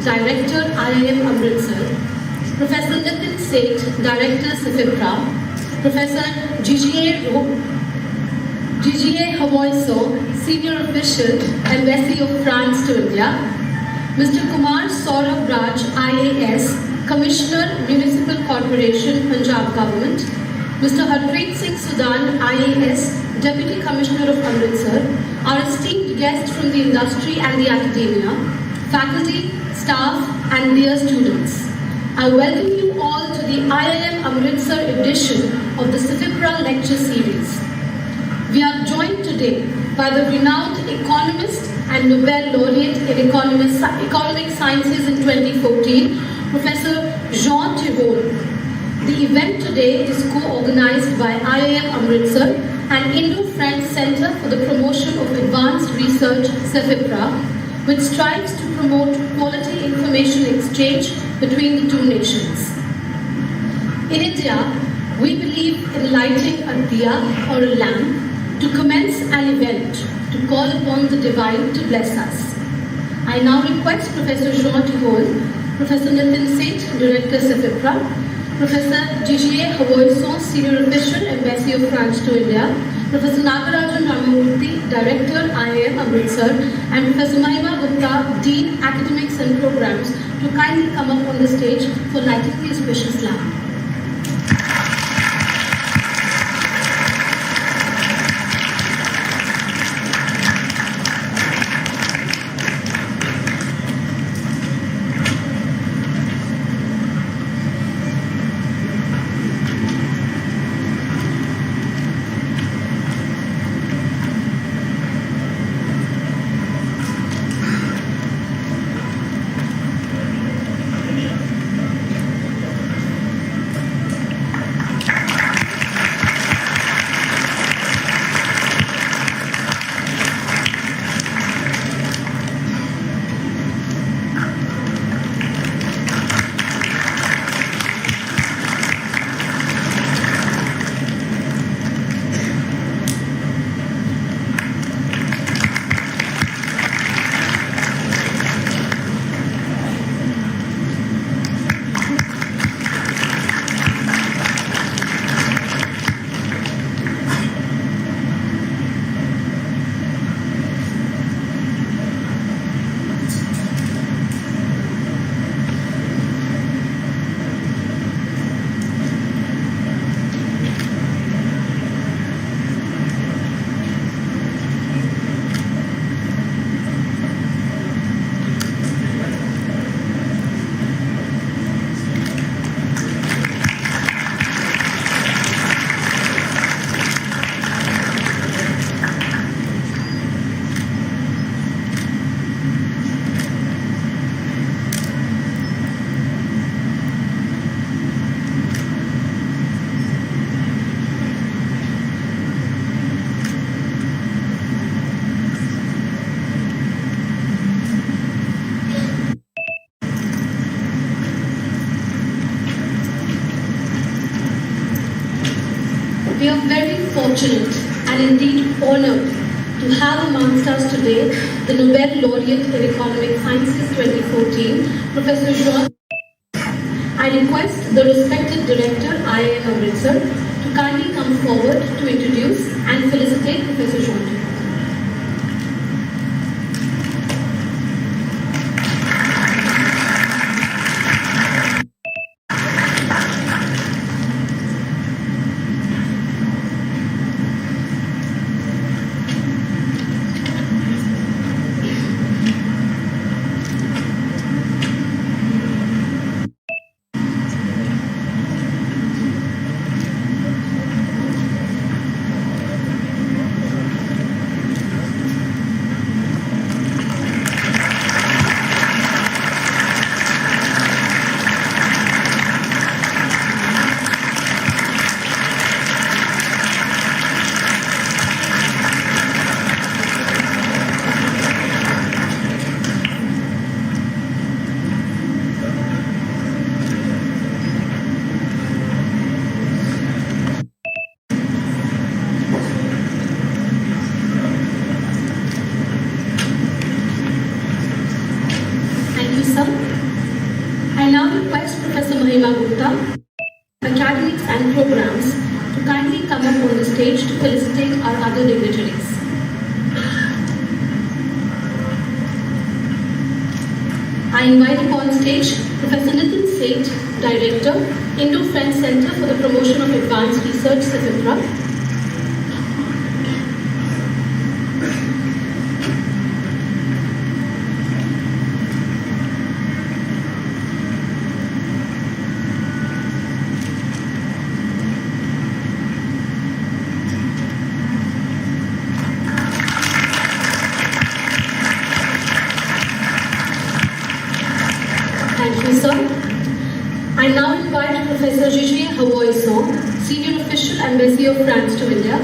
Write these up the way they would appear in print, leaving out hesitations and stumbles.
Director, IIM Amritsar, Professor Nitin Seth, Director, CEFIPRA, Professor Didier Havoiso, Senior Official, Embassy of France to India, Mr. Kumar Saurabh Raj, IAS, Commissioner, Municipal Corporation, Punjab Government, Mr. Harpreet Singh Sudan, IAS, Deputy Commissioner of Amritsar, our esteemed guests from the industry and the academia, faculty, staff, and dear students. I welcome you all to the IIM Amritsar edition of the CEFIPRA lecture series. We are joined today by the renowned economist and Nobel Laureate in Economic Sciences in 2014, Professor Prof Tirole. The event today is co-organized by IIM Amritsar and Indo-French Center for the Promotion of Advanced Research, CEFIPRA, which strives to promote quality information exchange between the two nations. In India, we believe in lighting a diya or a lamp to commence an event, to call upon the divine to bless us. I now request Professor Prof Tirole, Professor Nitin Seth, Director CEFIPRA, Professor Didier Havoiso, Senior Official, Embassy of France to India, Professor Nagarajan Ramamurthy, Director, IIM Amritsar, and Professor Mahima Gupta, Dean, Academics and Programs, to kindly come up on the stage for lighting the auspicious lamp. We are very fortunate and indeed honored to have amongst us today the Nobel Laureate in Economic Sciences 2014, Professor Jean. I request the respected Director, IIM Amritsar, to kindly come forward to introduce and felicitate Professor Jean. Gupta, academics and programs to kindly come up on the stage to felicitate our other dignitaries. I invite upon stage Professor Nitin Seth, Director, Indo-French Center for the Promotion of Advanced Research, CEFIPRA. Thank you, sir. I now invite Professor Tirole, Senior Official, Embassy of France to India.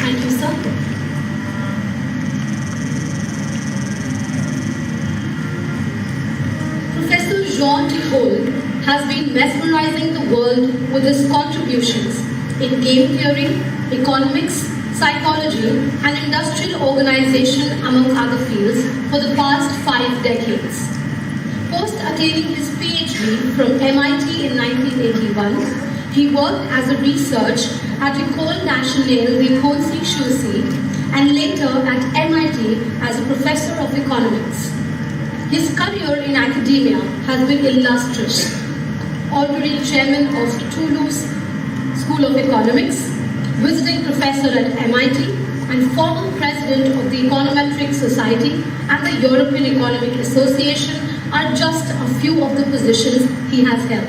Thank you, sir. Professor Prof Tirole has been mesmerizing the world with his contributions in game theory, economics, psychology, and industrial organization, among other fields, for the past 5 decades. Post attaining his PhD from MIT in 1981, he worked as a researcher at École Nationale de Chaussee and later at MIT as a professor of economics. His career in academia has been illustrious. Honorary chairman of Toulouse School of Economics, visiting professor at MIT, and former president of the Econometric Society and the European Economic Association are just a few of the positions he has held.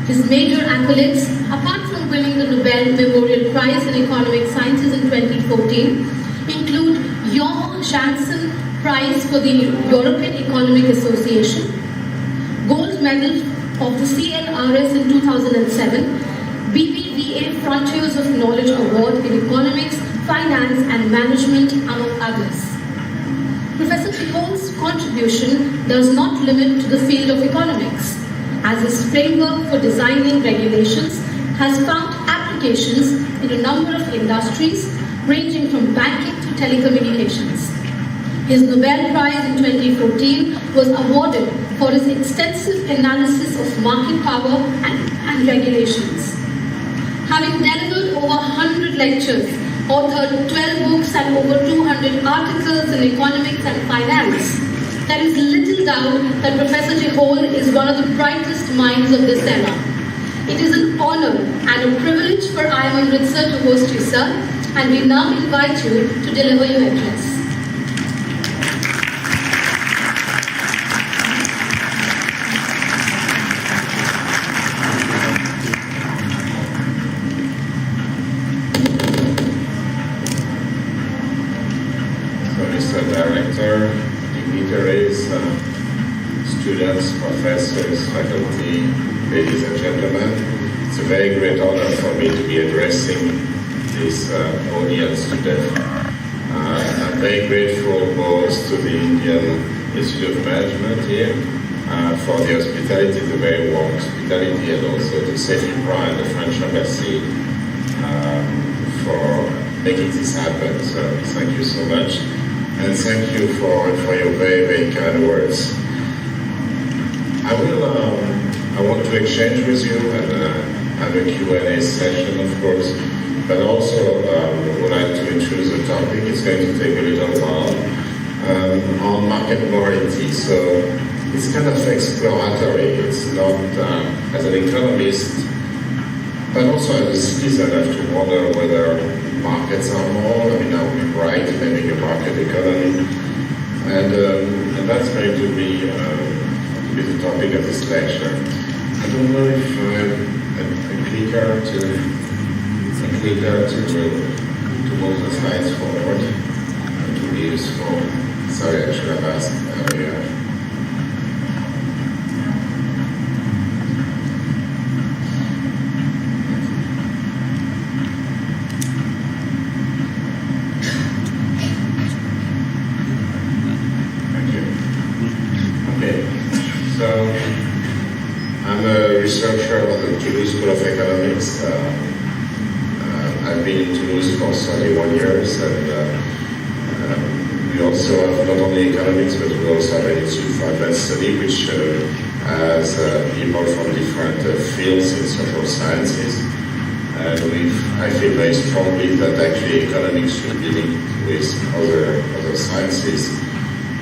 His major accolades, apart from winning the Nobel Memorial Prize in Economic Sciences in 2014, include Johan Janssen Prize for the European Economic Association, Gold Medal of the CNRS in 2007, BBVA Frontiers of Knowledge Award in Economics, Finance and Management, among others. Professor Tirole's contribution does not limit to the field of economics, as his framework for designing regulations has found applications in a number of industries, ranging from banking to telecommunications. His Nobel Prize in 2014 was awarded for his extensive analysis of market power and regulations. Having delivered over 100 lectures, authored 12 books and over 200 articles in economics and finance, there is little doubt that Professor Tirole is one of the brightest minds of this era. It is an honor and a privilege for IIM Amritsar to host you, sir, and we now invite you to deliver your address. Mr. Director, dignitaries, students, professors, faculty, ladies and gentlemen, it's a very great honor for me to be addressing this audience today. I'm very grateful both to the Indian Institute of Management here for the hospitality, the very warm hospitality, and also to CEFIPRA and the French Embassy for making this happen. So thank you so much. And thank you for your very, very kind words. I want to exchange with you and have a Q&A session, of course, but also would like to introduce the topic. It's going to take a little while on market morality. So it's kind of exploratory. It's not as an economist, but also as a citizen, I have to wonder whether markets are moral. I mean, are we right in having a market economy? And that's going to be the topic of this lecture. I don't know if a clicker to move the slides forward to be useful. Sorry, I should have asked earlier. economics. I've been in Toulouse for 31 years, and we also have not only economics, but we also have an Institute for Advanced Study, which has people from different fields in social sciences. And I feel very strongly that actually economics should be linked with other sciences.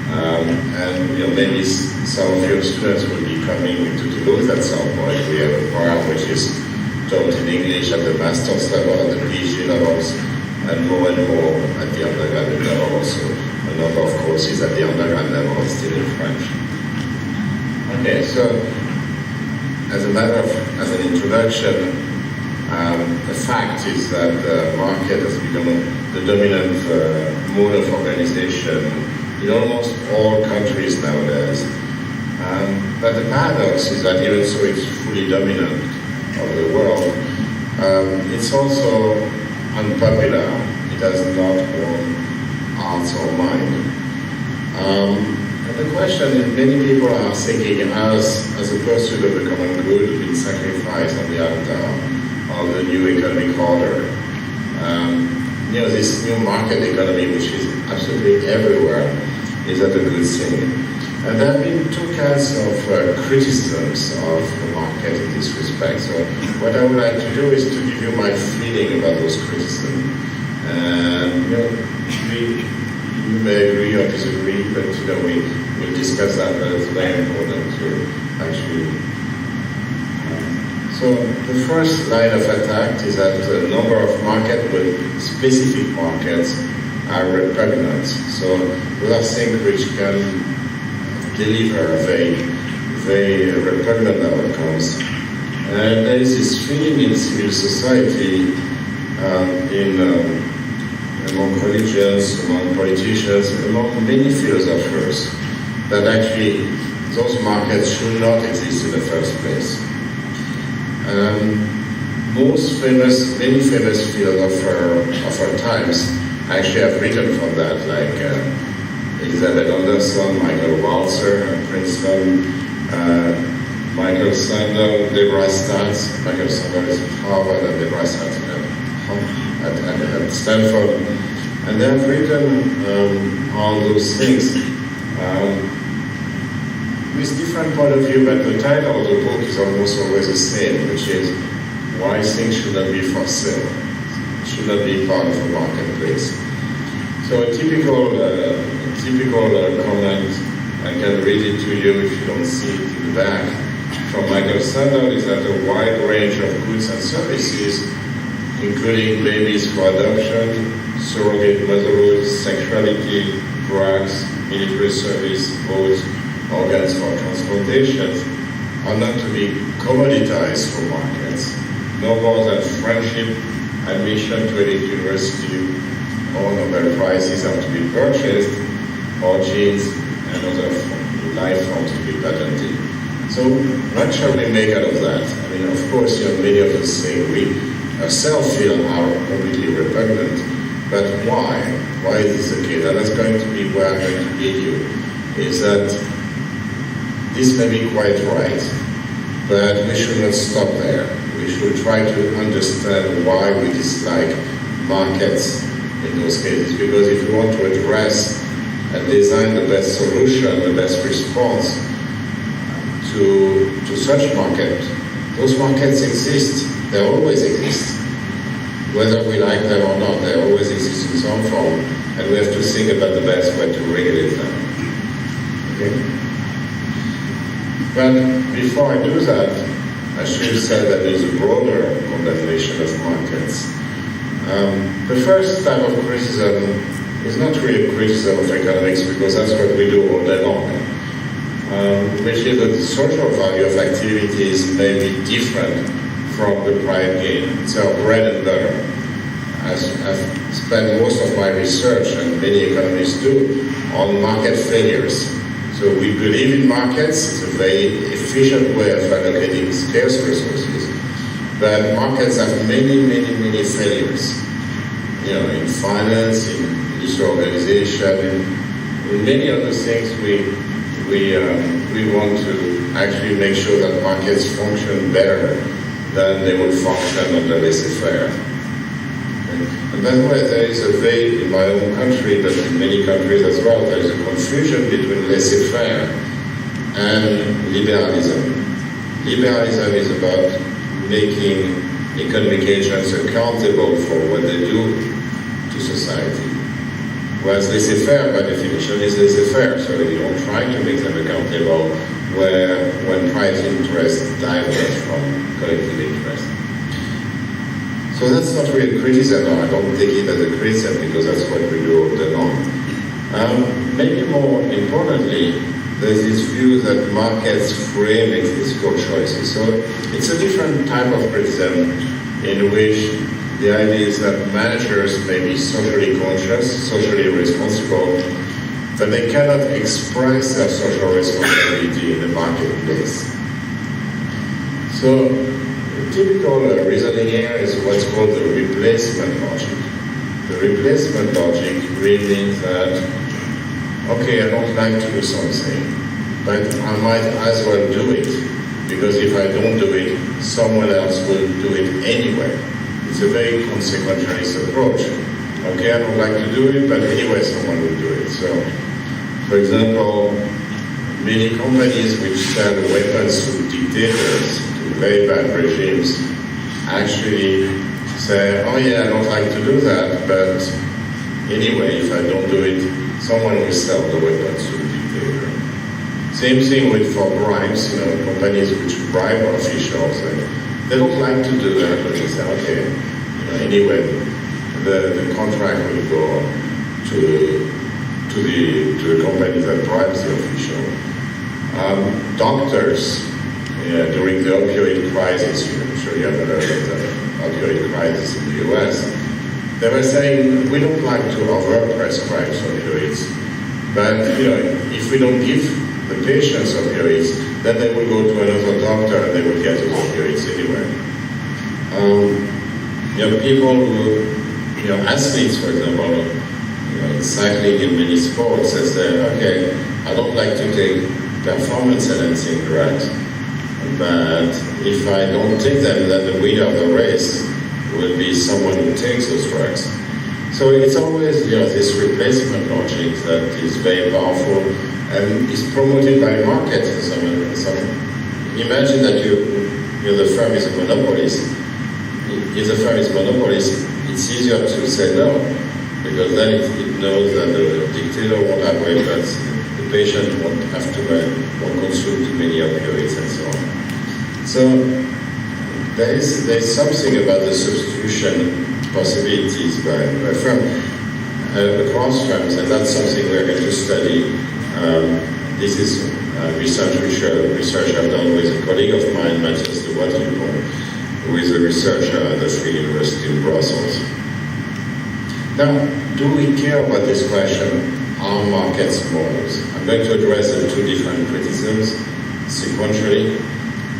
And maybe some of your students will be coming to Toulouse at some point. We have a program which is taught in English at the master's level, at the PhD levels, and more at the undergraduate level also. A number of courses at the undergrad level are still in French. Okay, so as an introduction, the fact is that the market has become the dominant mode of organization in almost all countries nowadays. But the paradox is that even so it's fully dominant over the world, it's also unpopular. It has not won hearts or mind. And the question is, many people are thinking as a pursuit of the common good being sacrificed on the altar of the new economic order. This new market economy, which is absolutely everywhere, is that a good thing? And there have been two kinds of criticisms of the market in this respect. So what I would like to do is to give you my feeling about those criticisms. And you may agree or disagree, but we'll discuss that. But it's very important to actually. So the first line of attack is that a number of markets, but specific markets, are repugnant. So those are things which can deliver very repugnant outcomes. And there is this feeling in civil society, among religions, among politicians, among many philosophers, that actually those markets should not exist in the first place. Many famous philosophers of our times actually have written from that, like Elizabeth Anderson, Michael Walzer at Princeton, Michael Sandel, Deborah Stats. Michael Sandel is at Harvard and Deborah Stats at Stanford. And they have written on those things with different point of view, but the title of the book is almost always the same, which is why things should not be for sale, should not be part of a marketplace. So a typical comment, I can read it to you if you don't see it in the back, from Michael Sandel, is that a wide range of goods and services, including babies for adoption, surrogate motherhood, sexuality, drugs, military service, votes, organs for transplantation, are not to be commoditized for markets, no more than friendship, admission to elite university, or Nobel Prizes are to be purchased, or genes and other life forms to be patented. So what shall we make out of that? I mean, of course, many of us things we ourselves feel are completely repugnant, but why? Why is this the case? And that's going to be where I'm going to lead you, is that this may be quite right, but we should not stop there. We should try to understand why we dislike markets in those cases, because if we want to address and design the best solution, the best response to such market, those markets exist. They always exist. Whether we like them or not, they always exist in some form, and we have to think about the best way to regulate them. Okay? But before I do that, I should say that there is a broader condemnation of markets. The first type of criticism is not really a criticism of economics, because that's what we do all day long, which is that the social value of activities may be different from the private gain. It's our bread and butter. I've spent most of my research, and many economists do, on market failures. So we believe in markets. It's a very efficient way of allocating scarce resources. But markets have many failures. In finance, in industrial organization, in many other things, we want to actually make sure that markets function better then they will function under laissez-faire. And by the way, there is a very, in my own country, but in many countries as well, there is a confusion between laissez-faire and liberalism. Liberalism is about making economic agents accountable for what they do to society. Whereas laissez-faire, by definition, is laissez-faire, so you don't try to make them accountable when private interest diverge from collective interest. So that's not really criticism. I don't take it as a criticism because that's what we do all day long. Maybe more importantly, there's this view that markets frame ethical choices. So it's a different type of criticism in which the idea is that managers may be socially conscious, socially responsible, but they cannot express their social responsibility in the marketplace. So the typical reasoning here is what's called the replacement logic. The replacement logic really means that, okay, I don't like to do something, but I might as well do it, because if I don't do it, someone else will do it anyway. It's a very consequentialist approach. Okay, I don't like to do it, but anyway, someone will do it. So, for example, many companies which sell weapons to dictators, to very bad regimes, actually say, oh yeah, I don't like to do that, but anyway, if I don't do it, someone will sell the weapons to the dictator. Same thing with for bribes, companies which bribe officials, they don't like to do that, but they say, okay, anyway, the contract will go to the company that bribes the official. Doctors, during the opioid crisis, I'm sure you have heard of the opioid crisis in the US, they were saying, we don't like to over-prescribe opioids, but if we don't give the patients opioids, then they will go to another doctor and they will get those opioids anyway. People who, athletes, for example, cycling in many sports, they say, okay, I don't like to take performance-enhancing drugs, but if I don't take them, then the winner of the race will be someone who takes those drugs. So it's always, this replacement logic that is very powerful and is promoted by markets. Imagine that the firm is a monopolist. If the firm is a monopolist, it's easier to say no, because then it knows that the dictator won't have weapons, the patient won't have to won't consume too many opioids and so on. So there is something about the substitution possibilities by firm across firms, and that's something we're going to study. This is research I've done with a colleague of mine, Matthias de Waterloo, who is a researcher at the Free University in Brussels. Now, do we care about this question? Are markets morals? I'm going to address the two different criticisms sequentially,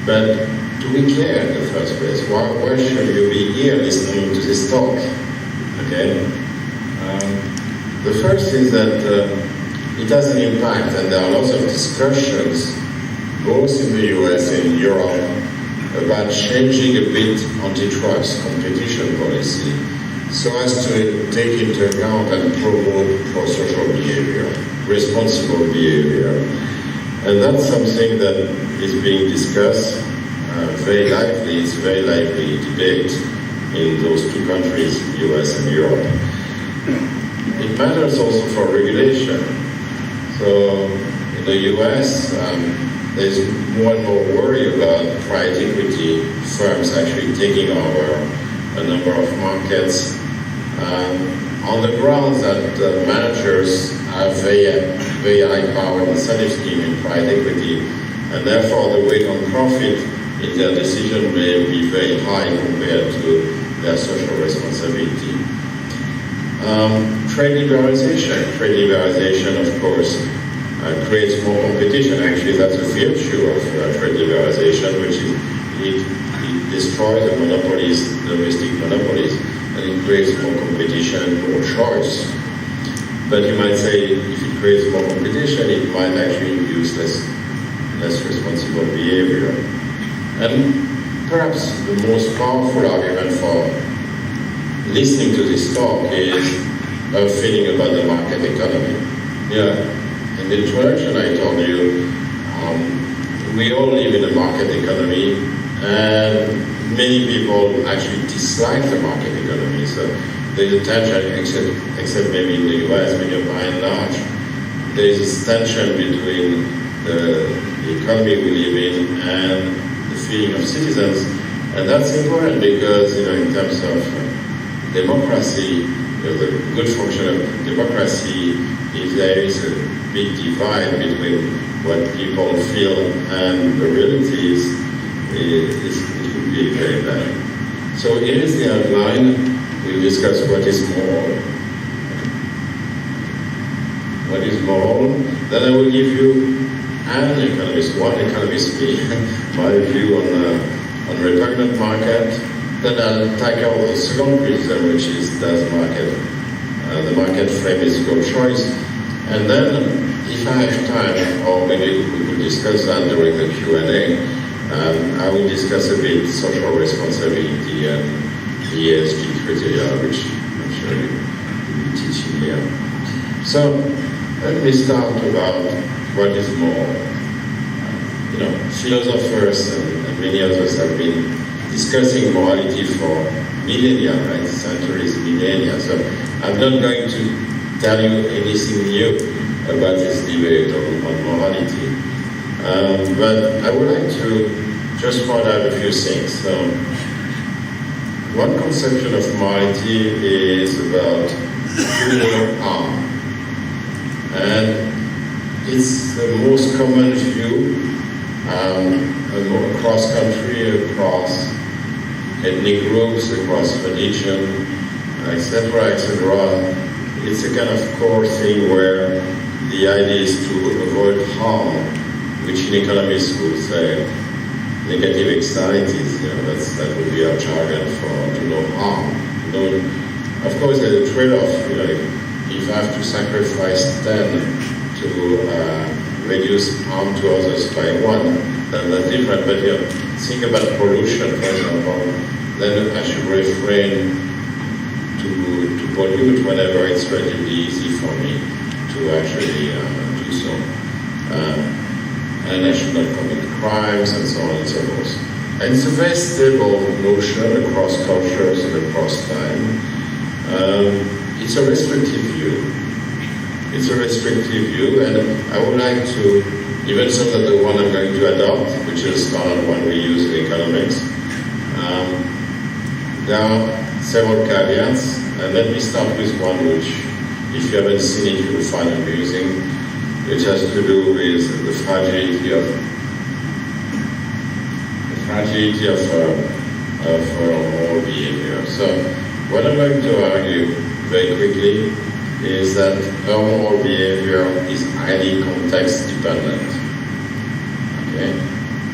but do we care in the first place? Why should you be here listening to this talk? Okay? The first is that it has an impact, and there are lots of discussions, both in the US and in Europe, about changing a bit antitrust competition policy so as to take into account and promote pro-social behavior, responsible behavior. And that's something that is being discussed very lively. It's very lively debate in those two countries, US and Europe. It matters also for regulation. So in the US, there's more and more worry about private equity firms actually taking over a number of markets on the grounds that managers have very high power incentive scheme in private equity, and therefore the weight on profit in their decision may be very high compared to their social responsibility. Trade liberalization, of course, creates more competition. Actually, that's a virtue of trade liberalization, which is it destroys the monopolies, domestic monopolies, and it creates more competition, more choice. But you might say, if it creates more competition, it might actually induce less responsible behavior. And perhaps the most powerful argument for listening to this talk is a feeling about the market economy. Yeah, in the introduction I told you, we all live in a market economy, and many people actually dislike the market economy. So there's a tension, except maybe in the US, when you're by and large, there's a tension between the economy we live in and the feeling of citizens. And that's important because, in terms of democracy, the good function of democracy, if there is a big divide between what people feel and the realities, it would be very bad. So here is the outline. We'll discuss what is moral. What is moral? Then I will give you an economist, one economist me, my view on repugnant market. Then I'll tackle the second criticism, which is does the market frame ethical choice. And then, if I have time, or maybe we could discuss that during the Q&A, I will discuss a bit social responsibility and the ESG criteria, which I'm sure you'll be teaching here. So, let me start about what is moral. Philosophers and many others have been discussing morality for millennia, right? Centuries, millennia. So I'm not going to tell you anything new about this debate on morality. But I would like to just point out a few things. One conception of morality is about doing harm. And it's the most common view across country, across ethnic groups, across religion, etc., etc. It's a kind of core thing where the idea is to avoid harm, which in economists would say negative externalities. That would be our jargon for to no harm. Of course, there's a trade-off. If I have to sacrifice 10 to reduce harm to others by 1, then that's different. But think about pollution, for example, then I should refrain to pollute whenever it's relatively easy for me to actually do so. And I should not commit crimes and so on and so forth. And it's a very stable notion across cultures and across time. It's a restrictive view. It's a restrictive view, and I would like to, even so that the one I'm going to adopt, which is standard one we use in economics, there are several caveats, and let me start with one which, if you haven't seen it, you will find amusing, which has to do with the fragility of moral behavior. So, what I'm going to argue very quickly is that our moral behavior is highly context dependent. Okay?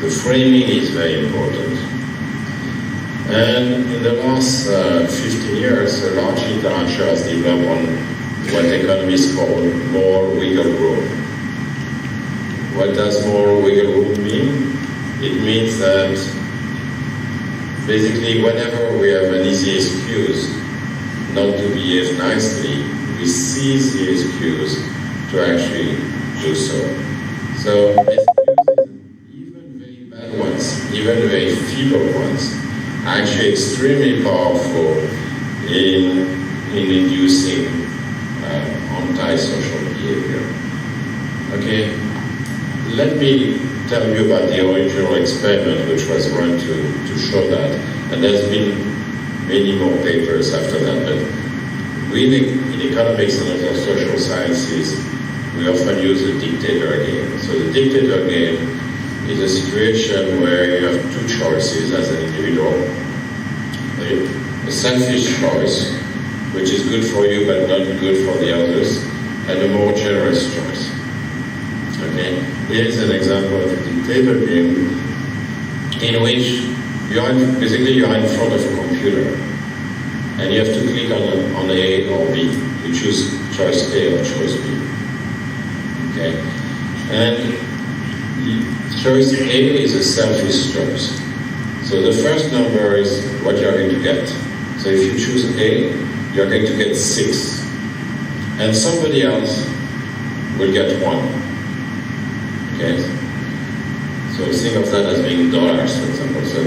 The framing is very important. And in the last 15 years, a large literature has developed on what economists call moral wiggle room. What does moral wiggle room mean? It means that basically whenever we have an easy excuse not to behave nicely, we seize the excuse to actually do so. So excuses, even very bad ones, even very feeble ones, are actually extremely powerful in inducing anti-social behavior. Okay, let me tell you about the original experiment which was run to show that, and there's been many more papers after that, but we in economics and other social sciences, we often use the dictator game. So the dictator game is a situation where you have two choices as an individual. A selfish choice, which is good for you but not good for the others, and a more generous choice. Okay? Here's an example of a dictator game in which you are in front of a computer and you have to click on A or B. You choose choice A or choice B. Okay? And choice A is a selfish choice. So the first number is what you're going to get. So if you choose A, you're going to get 6. And somebody else will get 1. Okay? So think of that as being dollars, for example. So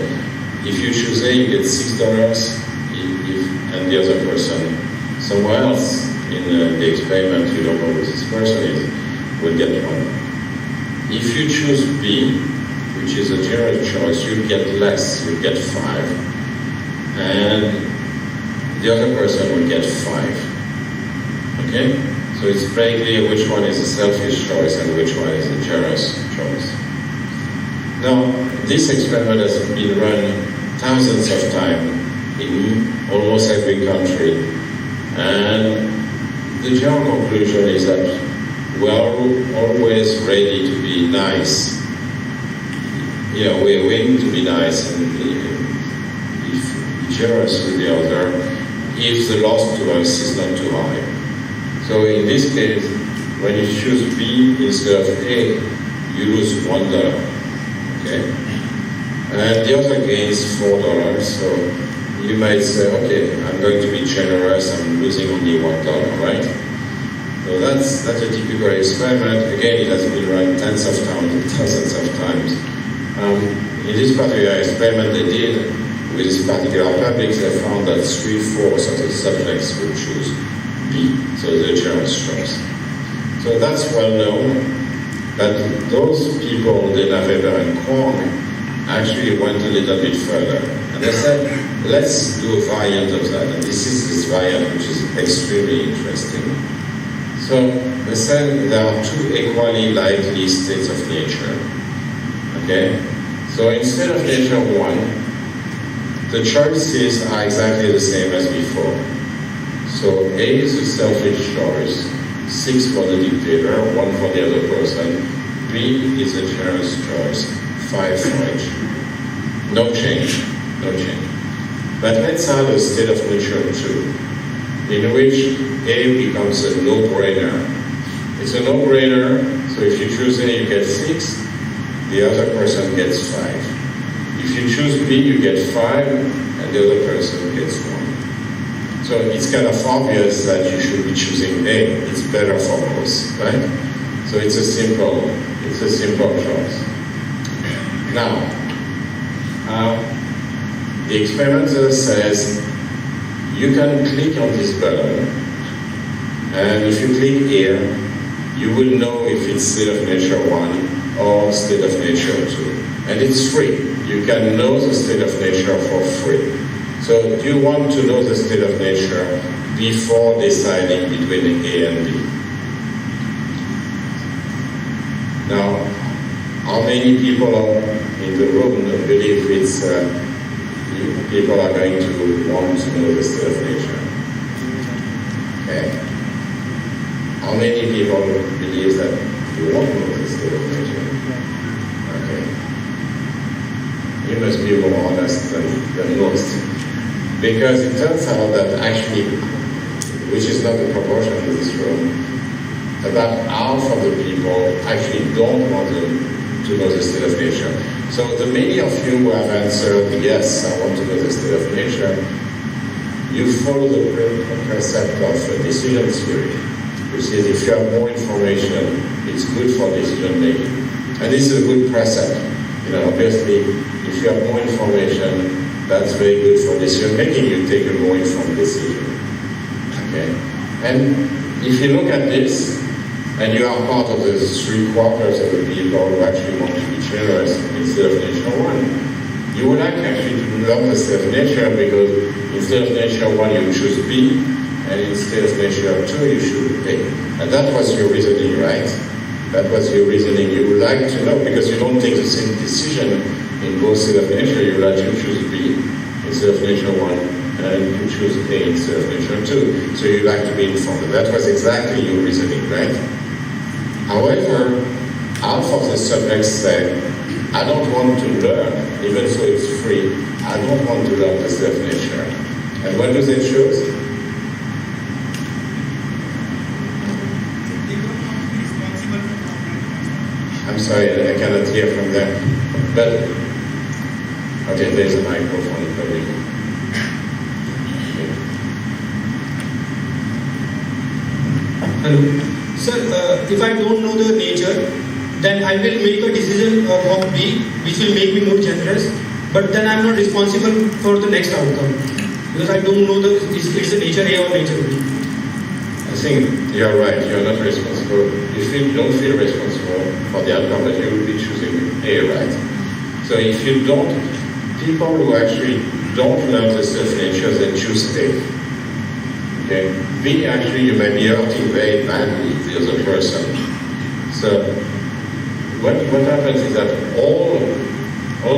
if you choose A, you get $6, and the other person somewhere else in the experiment, you don't know who this person is, will get 1. If you choose B, which is a general choice, you get less, you get 5. And the other person will get 5. Okay? So it's very clear which one is a selfish choice and which one is a generous choice. Now, this experiment has been run thousands of times in almost every country. And the general conclusion is that we are always ready to be nice. Yeah, we're willing to be nice and be generous with the other if the loss to us is not too high. So in this case, when you choose B instead of A, you lose $1. Okay? And the other gains $4. So you might say, okay, I'm going to be generous, I'm losing only $1, right? So that's a typical experiment. Again, it has been run tens of times, thousands of times. In this particular experiment they did with this particular public, they found that 3/4 of the subjects would choose B, so the generous choice. So that's well known, but those people, De La Weber and Kwong, actually went a little bit further. And they said, let's do a variant of that. And this is this variant which is extremely interesting. So they said there are 2 equally likely states of nature. Okay? So instead of nature 1, the choices are exactly the same as before. So A is a selfish choice, 6 for the dictator, 1 for the other person. B is a generous choice, 5 for each. No change, no change. But let's have a state of nature 2, in which A becomes a no-brainer. It's a no-brainer, so if you choose A, you get 6, the other person gets 5. If you choose B, you get 5, and the other person gets 1. So it's kind of obvious that you should be choosing A. It's better for both, right? So it's a simple choice. Now, the experimenter says you can click on this button, and if you click here, you will know if it's state of nature 1 or state of nature 2. And it's free. You can know the state of nature for free. So do you want to know the state of nature before deciding between A and B? Now, how many people in the room believe it's people are going to want to know the state of nature? Okay. How many people believe that you won't know the state of nature? Okay. You must be more honest than most. Because it turns out that actually, which is not the proportion in this room, about half of the people actually don't want to know the state of nature. So the many of you who have answered, yes, I want to know the state of nature, you follow the concept of decision theory, which is if you have more information, it's good for decision making. And this is a good precept. Obviously, if you have more information, that's very good for decision making. You take a more informed decision. Okay? And if you look at this, and you are part of the 3/4 of the people who actually want to be generous instead of nature 1, you would like actually to love the state of nature, because instead of nature 1 you choose B, and instead of nature 2 you choose A. And that was your reasoning, right? That was your reasoning. You would like to know, because you don't take the same decision in both state of nature. You would like to choose B instead of nature 1, and you choose A instead of nature 2. So you like to be informed. That was exactly your reasoning, right? However, half of the subjects say, I don't want to learn, even though it's free. I don't want to learn the state of nature. And what do they choose? I'm sorry, I cannot hear from them. But Okay, there's a microphone coming. Hello. Sir, if I don't know the nature, then I will make a decision of B, which will make me more generous, but then I'm not responsible for the next outcome. Because I don't know it's a nature A or nature B. I think you're right, you're not responsible. You don't feel responsible for the outcome, but you will be choosing A, right? So if you don't, people who actually don't learn the self-nature, they choose A. Okay? B, actually, you may be hurting very badly the other person. So what happens is that all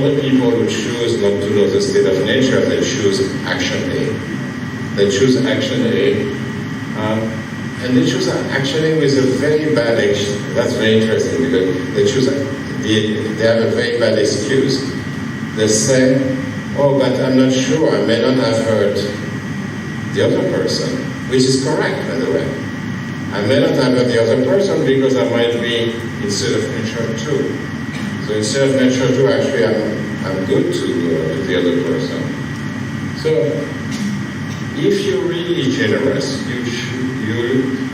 the people who choose not to know the state of nature, they choose action A. They choose action A, and they choose action A with a very bad action. That's very interesting because they have a very bad excuse. They say, oh, but I'm not sure, I may not have hurt the other person, which is correct, by the way. I may not have hurt the other person because I might be instead of nature 2. So instead of nature 2, actually I'm good to the other person. So if you're really generous,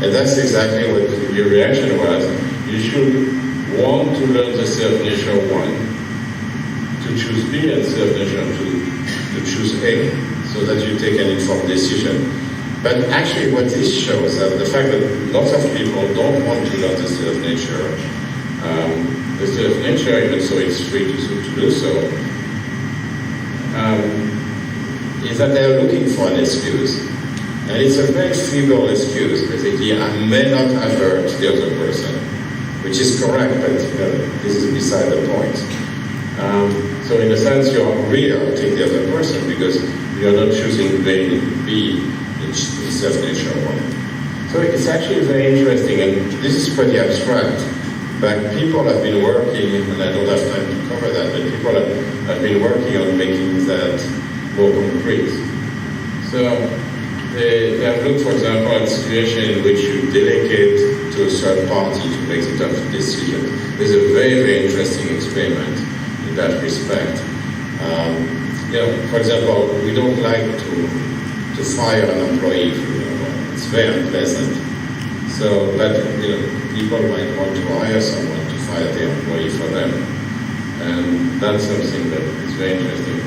and that's exactly what your reaction was, you should want to learn the self-nature 1, to choose B, and self-nature 2 to choose A, so that you take an informed decision. But actually what this shows is the fact that lots of people don't want to learn the self-nature, even so it's free to do so, is that they're looking for an excuse. And it's a very feeble excuse. Basically, I may not have hurt the other person, which is correct, but this is beside the point. So in a sense, you're really hurting the other person because you're not choosing B in self-nature 1. So it's actually very interesting, and this is pretty abstract, but people have been working, and I don't have time to cover that, but people have been working on making that more concrete. So they have looked, for example, at a situation in which you delegate to a third party to make the tough decision. There's a very, very interesting experiment in that respect. For example, we don't like to fire an employee. It's very unpleasant. So, but people might want to hire someone to fire the employee for them, and that's something that is very interesting.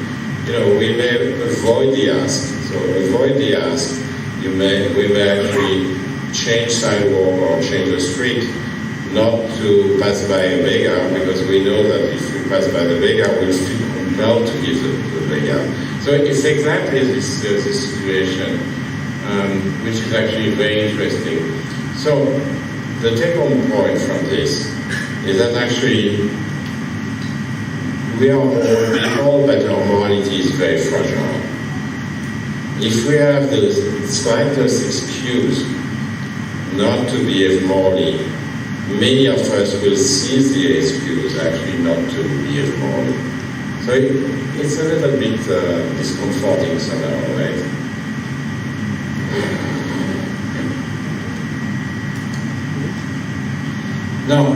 We may avoid the ask. So avoid the ask. We may actually change sidewalk or change the street, not to pass by a beggar, because we know that if we pass by the beggar, we'll feel compelled to give the beggar. So it's exactly this situation, which is actually very interesting. So the take-home point from this is that actually we are all people, but our morality is very fragile. If we have the slightest excuse not to behave morally, many of us will seize the excuse actually not to behave morally. So it's a little bit discomforting somehow, right? Now,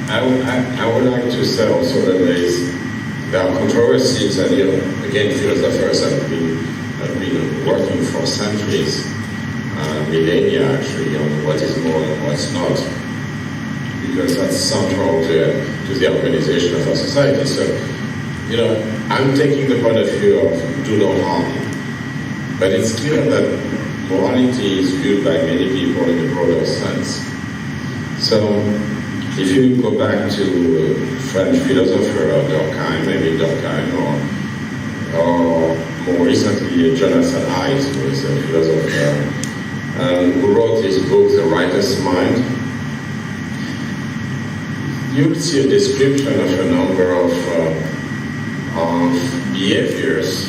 I would like to say also that there are controversies, and again, philosophers have been working for centuries, millennia actually, on what is moral and what's not, because that's central to the organization of our society. So, I'm taking the point of view of do no harm, but it's clear that morality is viewed by many people in a broader sense. So, if you go back to French philosopher Durkheim, maybe Durkheim, or more recently Jonathan Haidt, who is a philosopher, who wrote this book, The Writer's Mind, you'll see a description of a number of behaviors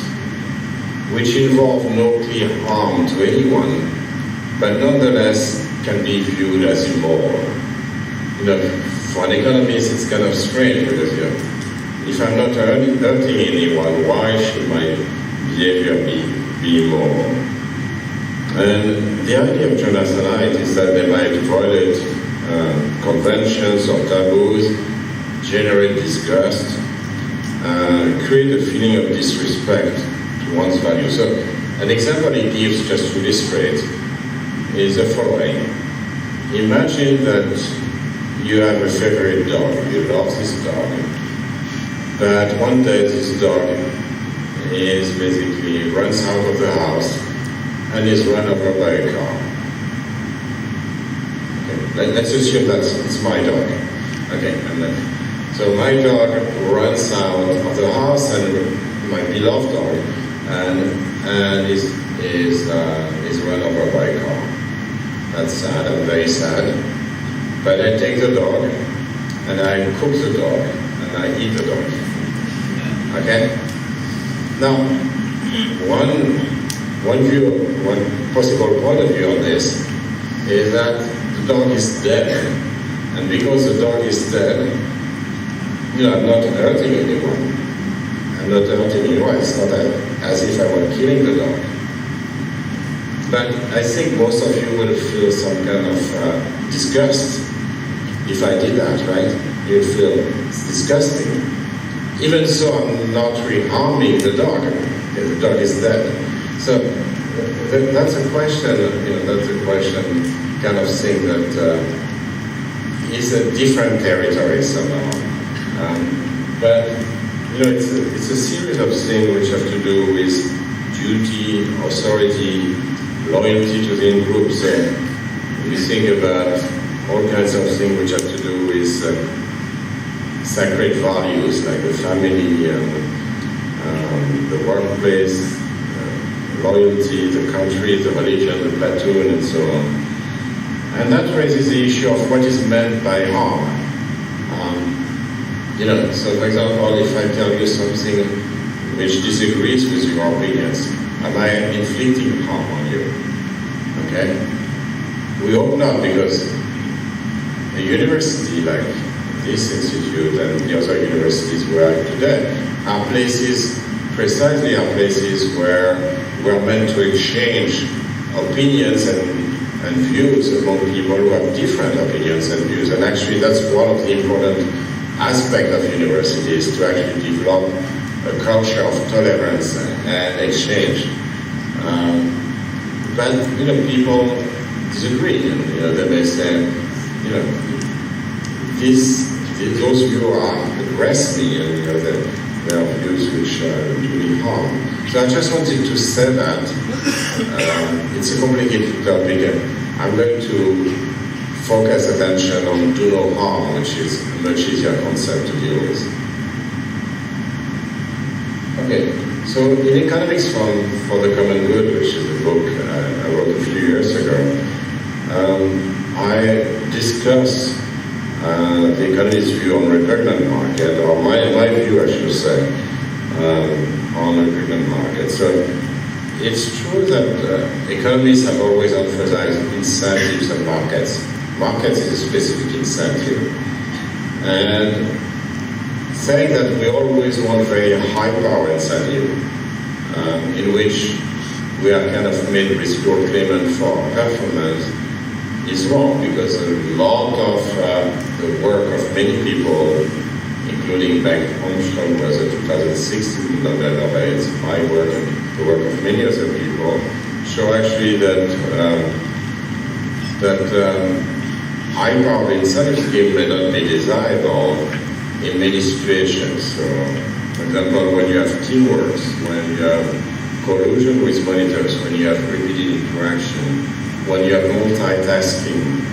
which involve no clear harm to anyone, but nonetheless can be viewed as immoral. For an economist, it's kind of strange because if I'm not hurting anyone, why should my behavior be immoral? And the idea of Jonathan Haidt is that they might violate conventions or taboos, generate disgust, create a feeling of disrespect to one's value. So an example he gives just to illustrate is the following. Imagine that you have a favorite dog, you love this dog, but one day this dog is basically runs out of the house and is run over by a car. Okay. Let's assume that it's my dog. Okay, so my dog runs out of the house, and my beloved dog, and is run over by a car. That's sad. I'm very sad. But I take the dog, and I cook the dog, and I eat the dog. Okay? Now, one possible point of view on this is that the dog is dead, and because the dog is dead, I'm not hurting anyone. I'm not hurting anyone. It's not as if I were killing the dog. But I think most of you will feel some kind of disgust if I did that, right? You'll feel it's disgusting. Even so, I'm not reharming the dog. The dog is dead. So that's a question. That's a question, kind of thing that is a different territory somehow. But it's a series of things which have to do with duty, authority, loyalty to the in-group. So we think about all kinds of things which have to do with sacred values like the family, the workplace, loyalty, the country, the religion, the platoon, and so on. And that raises the issue of what is meant by harm. So for example, if I tell you something which disagrees with your opinions, am I inflicting harm on you? Okay? We hope not, because a university like this institute and the other universities where I'm today are places, precisely are places where we're meant to exchange opinions and views among people who have different opinions and views. And actually that's one of the important aspects of universities, to actually develop a culture of tolerance and exchange. But people disagree, and they may say, those views aggress me, and there are views which do me harm. So I just wanted to say that it's a complicated topic, and I'm going to focus attention on do no harm, which is a much easier concept to deal with. Okay, so in Economics for the Common Good, which is a book I wrote a few years ago, I discuss the economist's view on repugnant market, or my view, I should say, on repugnant market. So it's true that economists have always emphasized incentives and markets. Markets is a specific incentive. And saying that we always want very high power incentive, in which we are kind of made residual claimant for performance, is wrong, because a lot of the work of many people, including Bengt Holmström, was a 2016 Nobel Laureate, my work and the work of many other people, show actually that high power incentive scheme may not be desirable in many situations. So, for example, when you have teamwork, when you have collusion with monitors, when you have repeated interaction, when you have multitasking,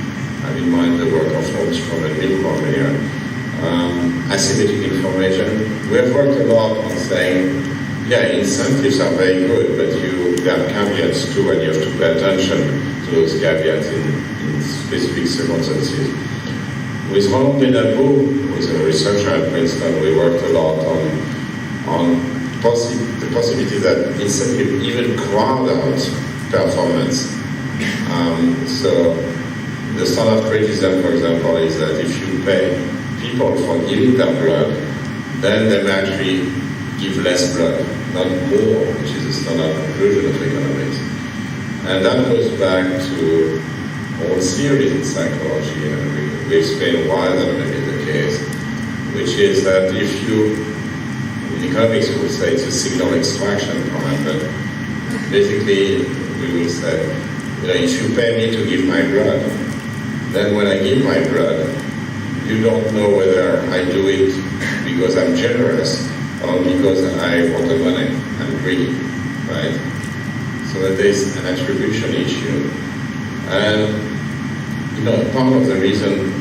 have in mind the work of Holmström and Milgram here, asymmetric information. We have worked a lot on saying, yeah, incentives are very good, but there are caveats too, and you have to pay attention to those caveats in specific circumstances. With Roland Benabou, who is a researcher at Princeton, we worked a lot on the possibility that incentive even crowd out performance. So the standard criticism, for example, is that if you pay people for giving their blood, then they may actually give less blood, not more, which is the standard conclusion of economics. And that goes back to all theories in psychology, and we explain why that may be the case, which is that if economics would say it's a signal extraction problem, but basically we will say, if you pay me to give my blood, then when I give my blood, you don't know whether I do it because I'm generous or because I want the money, I'm greedy, right? So that there's an attribution issue. And, part of the reason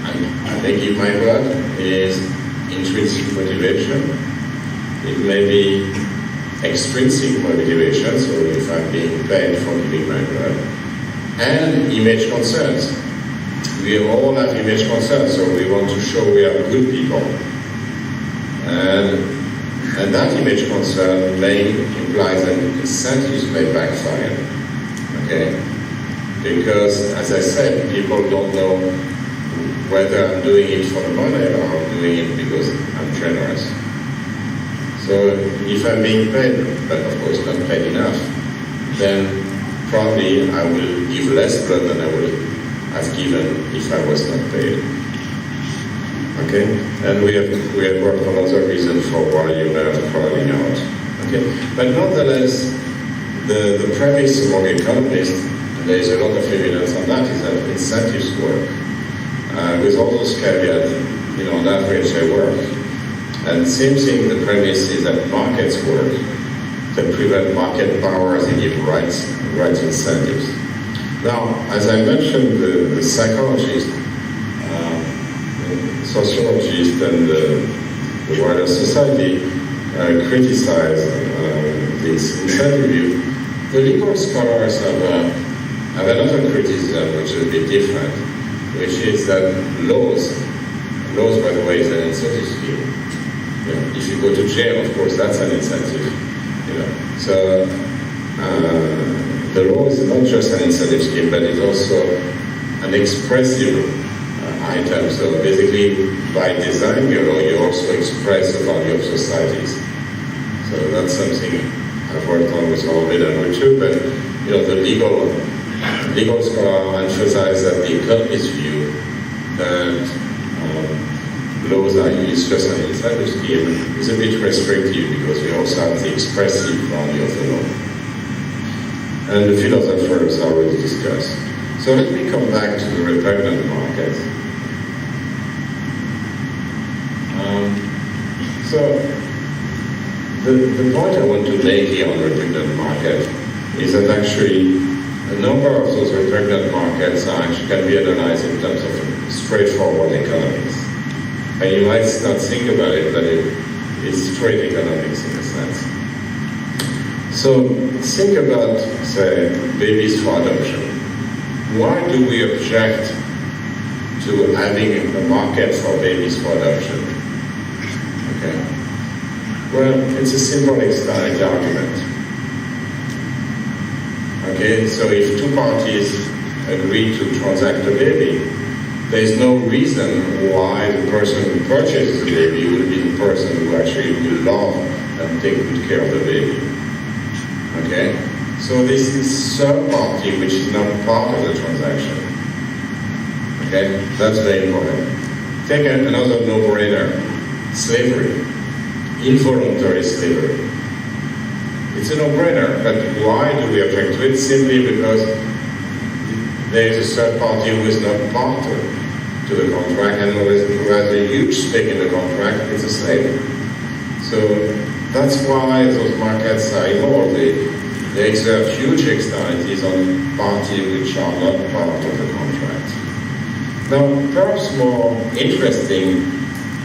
I give my blood is intrinsic motivation. It may be extrinsic motivation, so if I'm being paid for giving my blood, and image concerns. We all have image concerns, so we want to show we are good people. And that image concern may imply that incentives may backfire. Okay? Because, as I said, people don't know whether I'm doing it for the money or I'm doing it because I'm generous. So if I'm being paid, but of course not paid enough, then probably I will give less blood than I would have given if I was not paid. Okay? And we have worked on other reasons for why you are crawling out. Okay? But nonetheless, the premise among economists, and there is a lot of evidence on that, is that incentives work. With all those caveats, on average they work. And same thing, the premise is that markets work. They prevent market power, they give right incentives. Now, as I mentioned, the psychologists, sociologists, and the wider society criticize this incentive view. The legal scholars have another criticism which is a bit different, which is that laws, by the way, is an incentive scheme. If you go to jail, of course, that's an incentive. So the law is not just an incentive scheme, but it's also an expressive item. So basically, by designing your law, you also express the value of societies. So that's something I've worked on with Orbit and too. But the legal scholar emphasize that the economist view that laws are used just an incentive scheme is a bit restrictive because we also have the expressive value of the law. And the philosophers already discussed. So let me come back to the repugnant market. So the point I want to make here on repugnant market is that actually a number of those repugnant markets can be analyzed in terms of straightforward economics. And you might not think about it, but it's straight economics in a sense. So think about, say, babies for adoption. Why do we object to having a market for babies for adoption? Okay. Well, it's a simple external argument. Okay, so if two parties agree to transact a baby, there is no reason why the person who purchases the baby will be the person who actually will love and take good care of the baby. Okay? So this is third party which is not part of the transaction. Okay? That's very important. Take another no-brainer. Slavery. Involuntary slavery. It's a no-brainer, but why do we object to it? Simply because there is a third party who is not part to the contract and who has a huge stake in the contract, it's a slave. So that's why those markets are immoral. They exert huge externalities on parties which are not part of the contract. Now, perhaps more interesting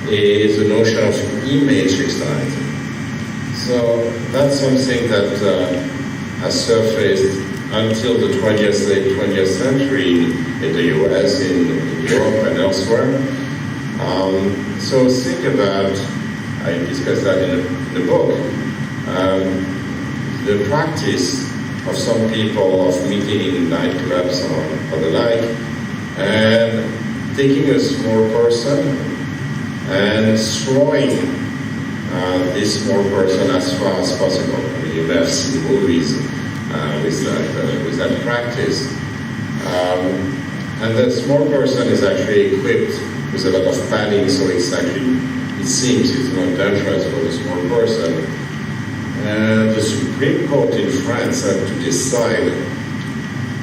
is the notion of image externality. So that's something that has surfaced until the 20th century in the US, in Europe and elsewhere. So think about, I discussed that in the book, the practice of some people of meeting in nightclubs or the like, and taking a small person and throwing this small person as far as possible. I mean, you may have seen movies with that practice. And the small person is actually equipped with a lot of padding, so it's actually it seems it's not dangerous for the small person. And the Supreme Court in France had to decide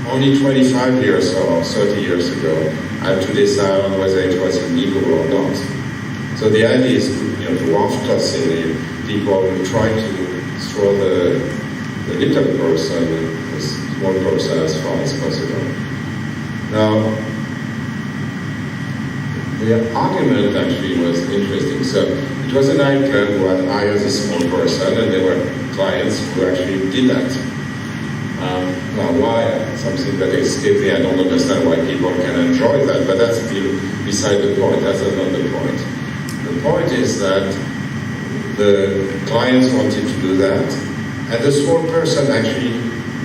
only 25 years or 30 years ago, had to decide on whether it was illegal or not. So the idea is to off-tossing people who try to throw the little person, the small person, as far as possible. Now, the argument actually was interesting. So it was a nightclub who had hired a small person, and there were clients who actually did that. Now, why? Something that escaped me. I don't understand why people can enjoy that, but that's beside the point. That's not the point. The point is that the clients wanted to do that, and the small person actually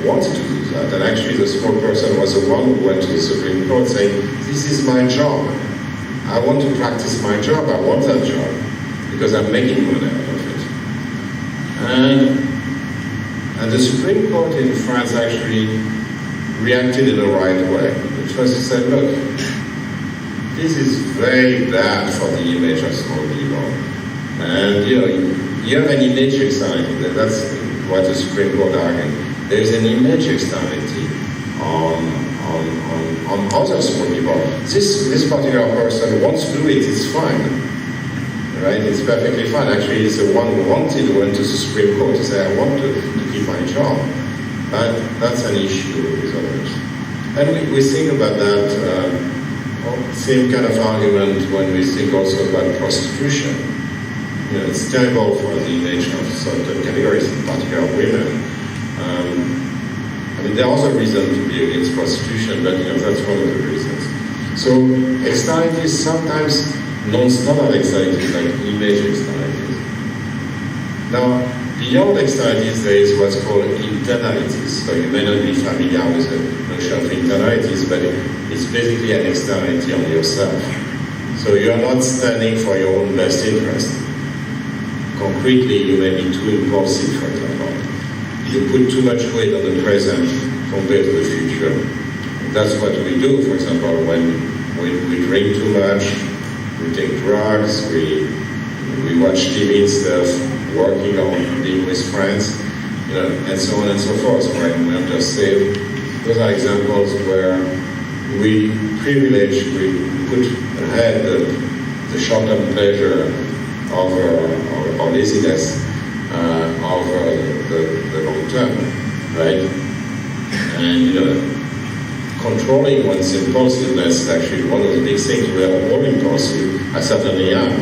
wanted to do that. And actually, the small person was the one who went to the Supreme Court saying, "This is my job. I want to practice my job. I want that job because I'm making money out of it." And the Supreme Court in France actually reacted in the right way. First, it said, "Look, this is very bad for the image of small people, and you have an image externality." That's what the Supreme Court argued. There is an image externality on other small people. This particular person wants to do it, it's fine. Right? It's perfectly fine. Actually, it's the one who wanted to went to the Supreme Court to say, "I want to keep my job." But that's an issue with others. And we think about that same kind of argument when we think also about prostitution. It's terrible for the image of certain categories, in particular women. There are other reasons to be against prostitution, but that's one of the reasons. So externalities, sometimes non-standard externalities, like image externalities. Now, beyond externalities, there is what's called internalities. So you may not be familiar with the notion of internalities, but it's basically an externality on yourself. So you are not standing for your own best interest. Concretely, you may be too impulsive, for example. You put too much weight on the present compared to the future. That's what we do, for example, when we drink too much, we take drugs, we watch TV instead of working on being with friends, and so on and so forth, right? We just say, those are examples where we privilege, we put ahead the short-term pleasure or laziness over the long term, right? And controlling one's impulsiveness is actually one of the big things. We are all impulsive. I certainly am.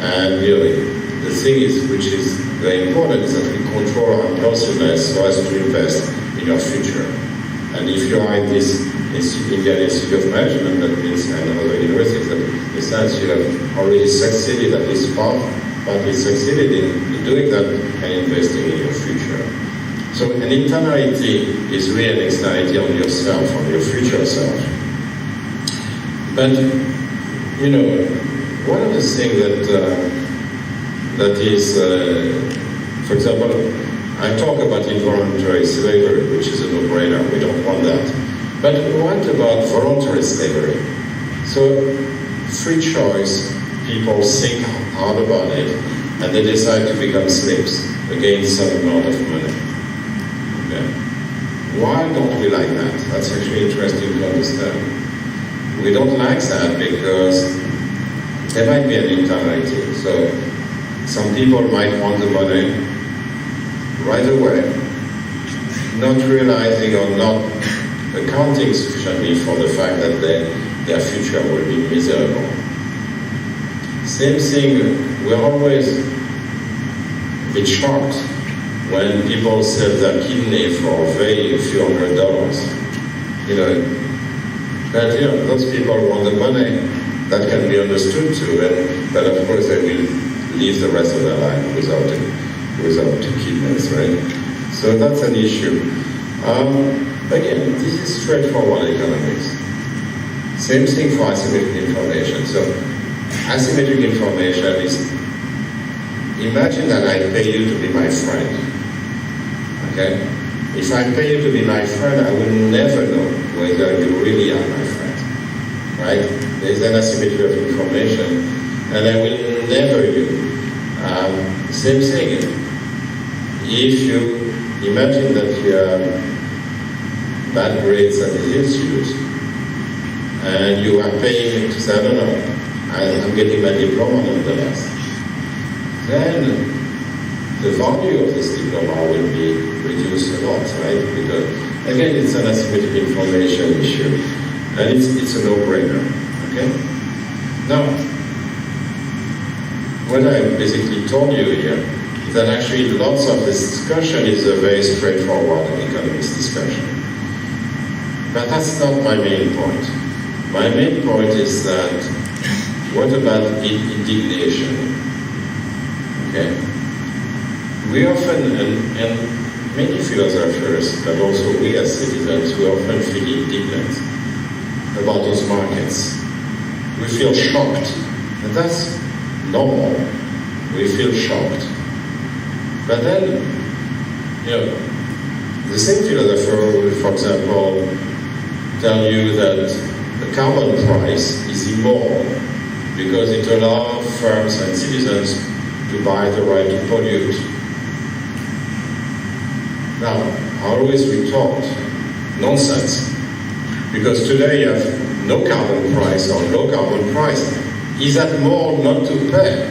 And the thing is, which is very important, is that we control our impulsiveness so as to invest in your future. And if you are in this Indian Institute of Management, that means, and other universities, that in a sense you have already succeeded, at least partly succeeded in doing that and investing in your future. So an internality is really an externality on yourself, on your future self. But, one of the things that is, for example, I talk about involuntary slavery, which is a no-brainer. We don't want that. But what about voluntary slavery? So, free choice, people think hard about it, and they decide to become slaves against some amount of money. Okay. Why don't we like that? That's actually interesting to understand. We don't like that because there might be an internality. So some people might want the money right away, not realizing or not accounting sufficiently for the fact that their future will be miserable. Same thing, we're always a bit shocked when people sell their kidney for very few $100s. But those people want the money. That can be understood too, but of course they will live the rest of their life without kidneys, right? So that's an issue. Again, this is straightforward economics. Same thing for asymmetric information. So asymmetric information is, imagine that I pay you to be my friend. Okay? If I pay you to be my friend, I will never know whether you really are my friend. Right? There's an asymmetry of information, and I will never you. Same thing. If you imagine that you have bad grades at the institute, and you are paying to say, I don't know, I'm getting my diploma nonetheless, then the value of this diploma will be reduced a lot, right? Because, again, it's an asymmetric information issue, and it's a no-brainer, okay? Now, what I basically told you here is that actually lots of this discussion is a very straightforward economics discussion. But that's not my main point. My main point is that what about indignation? Okay? We often, and many philosophers, but also we as citizens, we often feel indignant about those markets. We feel shocked, and that's normal. We feel shocked. But then, you know, the same philosopher will, for example, tell you that the carbon price is immoral because it allows firms and citizens to buy the right to pollute. Now, I always retort, nonsense. Because today you have no carbon price or low carbon price. Is that more not to pay?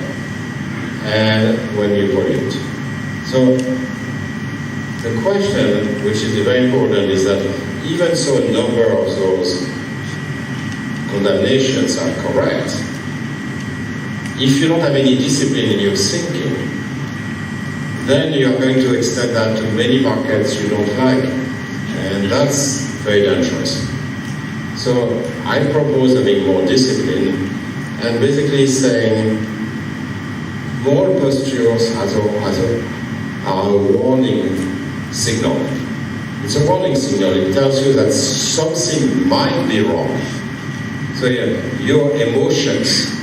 And when you pollute. So, the question, which is very important, is that even so a number of those condemnations are correct, if you don't have any discipline in your thinking, then you are going to extend that to many markets you don't like. And that's very dangerous. So I propose having more discipline and basically saying moral postures are a warning signal. It's a warning signal. It tells you that something might be wrong. So yeah, your emotions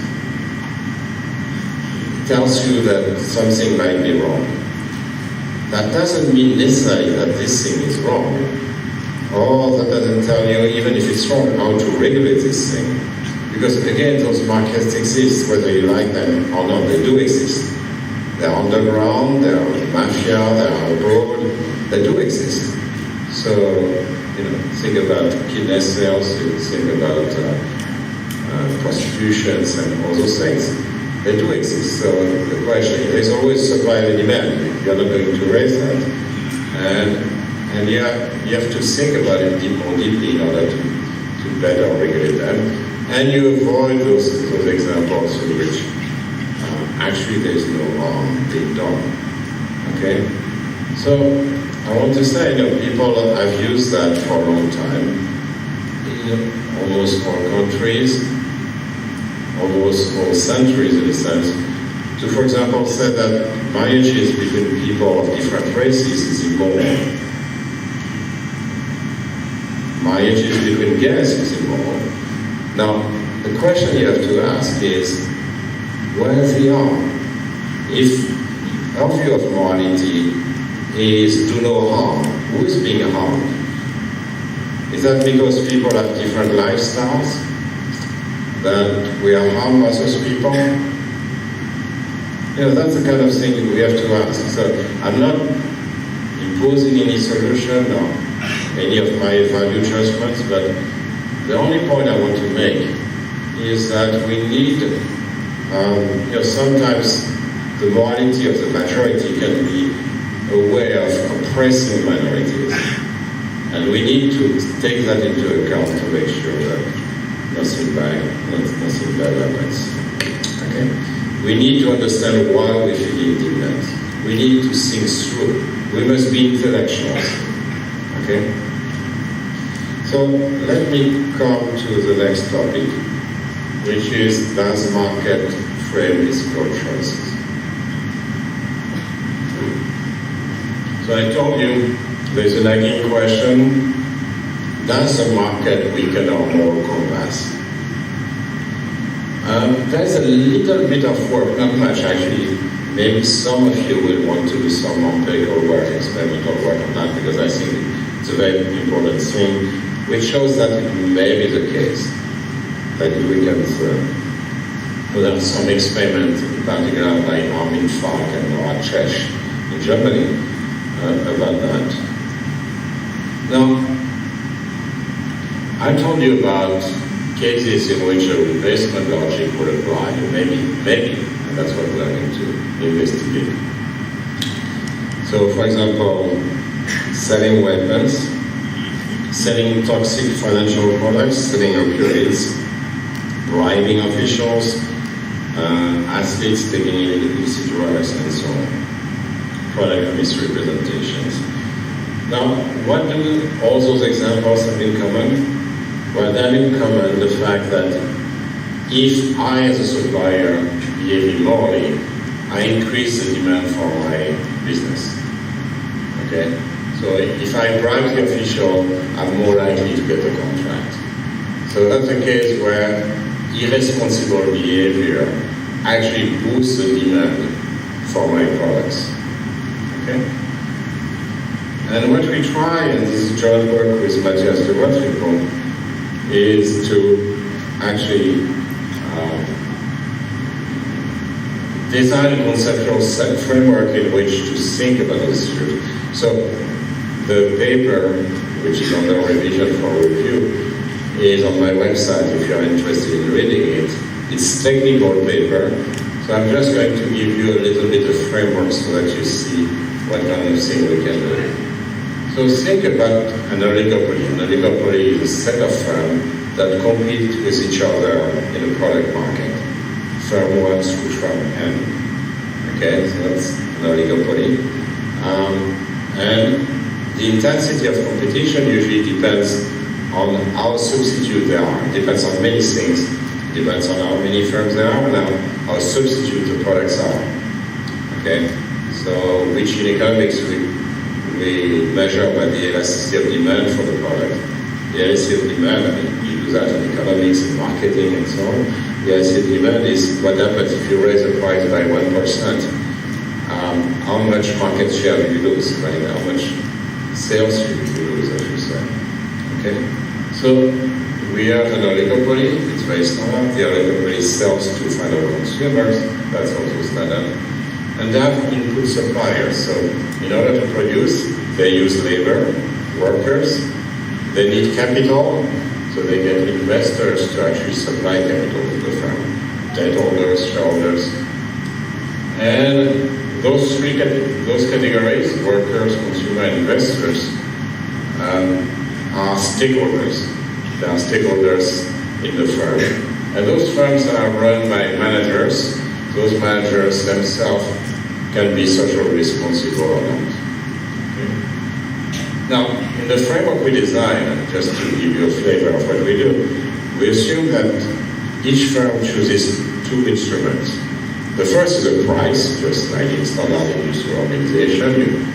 tells you that something might be wrong. That doesn't mean necessarily that this thing is wrong. Or that doesn't tell you, even if it's wrong, how to regulate this thing. Because again, those markets exist, whether you like them or not, they do exist. They're underground, they're mafia, they're abroad, they do exist. So, you know, think about kidney sales, you think about prostitutions and all those things. They do exist. So the question is always supply and demand. You're not going to raise that. And you have to think about it more deeply in order to better regulate them. And you avoid those examples in which actually there is no harm being done. Okay? So I want to say, you know, people have used that for a long time in almost all countries, almost all centuries in a sense, to, for example, say that marriages between people of different races is immoral. Marriages between gays is immoral. Now, the question you have to ask is, where is the harm? If our view of morality is do no harm, who is being harmed? Is that because people have different lifestyles? That we are harmed by those people? You know, that's the kind of thing we have to ask. So I'm not imposing any solution or any of my value judgments, but the only point I want to make is that we need, you know, sometimes the morality of the majority can be a way of oppressing minorities. And we need to take that into account to make sure that nothing bad happens. Okay? We need to understand why we feel indignant. We need to think through. We must be intellectuals. Okay? So let me come to the next topic, which is, does market frame ethical choices? So I told you there's a nagging question. Does the market weaken our moral compass? There's a little bit of work, not much actually. Maybe some of you will want to do some empirical work, experimental work on that, because I think it's a very important thing, which shows that it may be the case that it weakens There are some experiments, in particular by Armin Falk and Nora Chesh in Germany, about that. Now, I told you about cases in which a replacement logic would apply, maybe, and that's what we're going to investigate. So, for example, selling weapons, selling toxic financial products, selling opioids, bribing officials, athletes taking illicit drugs, and so on. Product misrepresentations. Now, what do all those examples have in common? Well, they have in common the fact that if I, as a supplier, behave immorally, I increase the demand for my business. Okay? So if I bribe the official, I'm more likely to get a contract. So that's a case where irresponsible behavior actually boosts the demand for my products. Okay? And what we try, and this is joint work with Matthias de Watricon, is to actually design a conceptual framework in which to think about this issue. So the paper, which is under revision for review, is on my website if you're interested in reading it. It's technical paper, so I'm just going to give you a little bit of framework so that you see what kind of thing we can do. So think about an oligopoly. An oligopoly is a set of firms that compete with each other in a product market. Firm 1 through firm N. Okay, so that's an oligopoly. And the intensity of competition usually depends on how substitute there are. It depends on many things. It depends on how many firms there are and how substitute the products are. Okay, so which in economics we measure by the elasticity of demand for the product. The elasticity of demand, I mean, you do that in economics and marketing and so on. The elasticity of demand is what happens if you raise the price by 1%. How much market share do you lose, right? How much sales do you lose, I should say. Okay? So we have an oligopoly, it's very standard. The oligopoly sells to final consumers, that's also standard. And they have input suppliers. So in order to produce, they use labor, workers, they need capital, so they get investors to actually supply capital to the firm. Debt holders, shareholders. And those categories, workers, consumer, and investors, are stakeholders. They are stakeholders in the firm. And those firms are run by managers. Those managers themselves can be socially responsible or not. Okay. Now, in the framework we design, just to give you a flavor of what we do, we assume that each firm chooses two instruments. The first is a price, just like in standard industrial organization,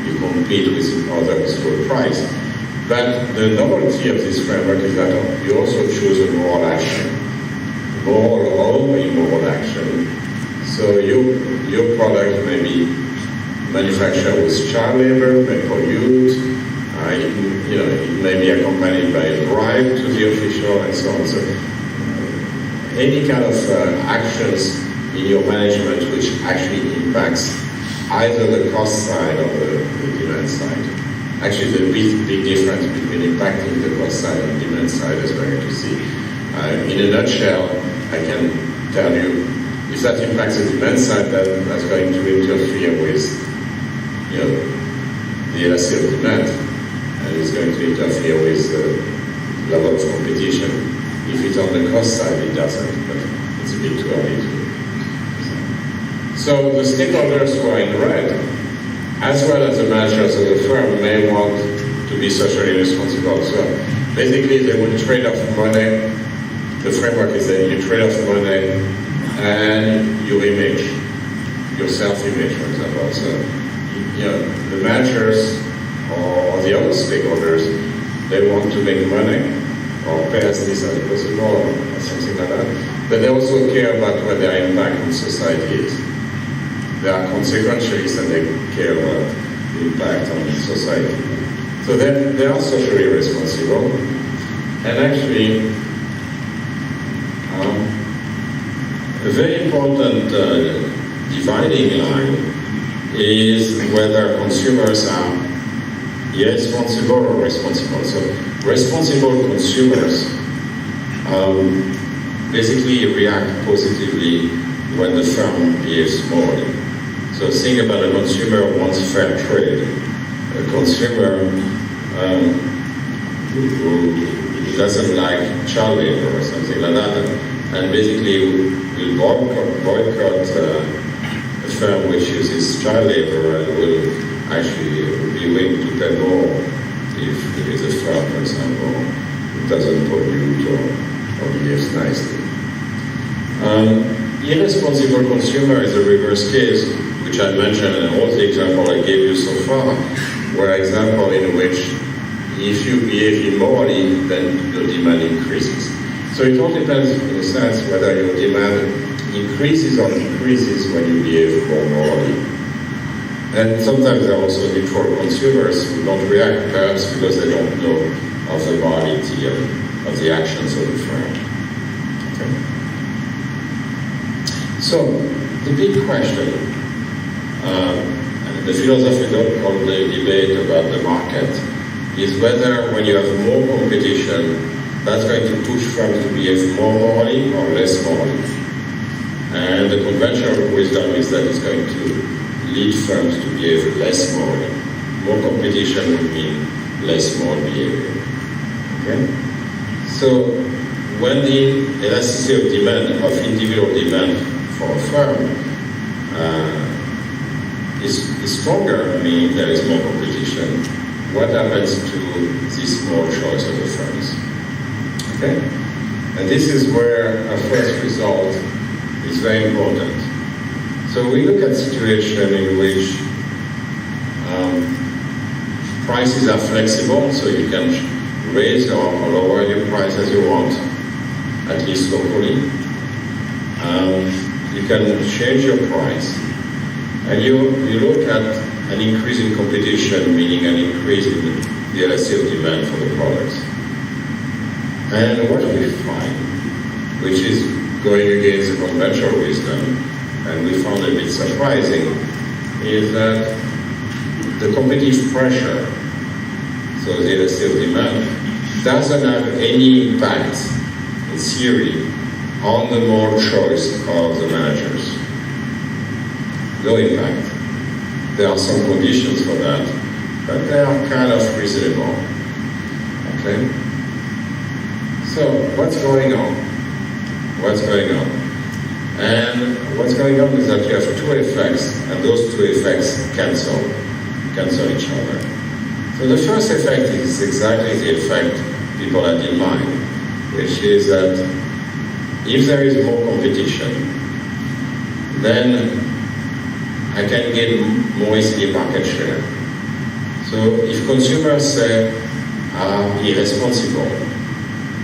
you compete with others for a price. But the novelty of this framework is that you also choose a moral action. Moral or immoral action. So your product may be manufactured with child labor, may pollute, it may be accompanied by a bribe to the official and so on. So any kind of actions in your management which actually impacts either the cost side or the demand side. Actually, the big difference between impacting the cost side and demand side is we're going to see. In a nutshell, I can tell you, if that impacts the demand side, that's going to interfere with, the elasticity of demand, and it's going to interfere with the level of competition. If it's on the cost side, it doesn't, but it's a bit too early to. So the stakeholders who are in red, as well as the managers of the firm, may want to be socially responsible. So basically, they would trade off money. The framework is that you trade off money and your image, your self-image, for example. So, the managers or the other stakeholders, they want to make money or pay as least as possible or something like that. But they also care about what their impact on society is. They are consequentialists and they care about the impact on society. So they are socially responsible. And actually, a very important dividing line is whether consumers are irresponsible or responsible. So responsible consumers basically react positively when the firm behaves morally. So think about a consumer who wants fair trade, a consumer who doesn't like child labor or something like that, and basically will boycott a firm which uses child labor and will actually be willing to pay more if it is a firm, for example, who doesn't pollute or behaves nicely. Irresponsible consumer is a reverse case, which I mentioned in all the example I gave you so far, were example in which if you behave immorally, then your demand increases. So it all depends, in a sense, whether your demand increases or decreases when you behave more morally. And sometimes there are also neutral consumers who don't react, perhaps because they don't know of the morality of the actions of the firm. Okay. So, the big question, and the philosophical debate about the market, is whether when you have more competition, that's going to push firms to behave more morally or less morally. And the conventional wisdom is that it's going to lead firms to behave less morally. More competition would mean less moral behavior. Okay? So when the elasticity of demand, of individual demand for a firm is stronger, meaning there is more competition, what happens to this more choice of the firms? Okay? And this is where our first result is very important. So we look at situations in which prices are flexible, so you can raise or lower your price as you want, at least locally. You can change your price. And you look at an increase in competition, meaning an increase in the elasticity of demand for the products. And what we find, which is going against the conventional wisdom, and we found a bit surprising, is that the competitive pressure, so the elasticity of demand, doesn't have any impact, in theory, on the moral choice of the managers. No impact. There are some conditions for that, but they are kind of reasonable. Okay? So, what's going on? What's going on? And what's going on is that you have two effects, and those two effects cancel each other. So the first effect is exactly the effect people had in mind, which is that if there is more competition, then I can get more easily market share. So if consumers say are irresponsible,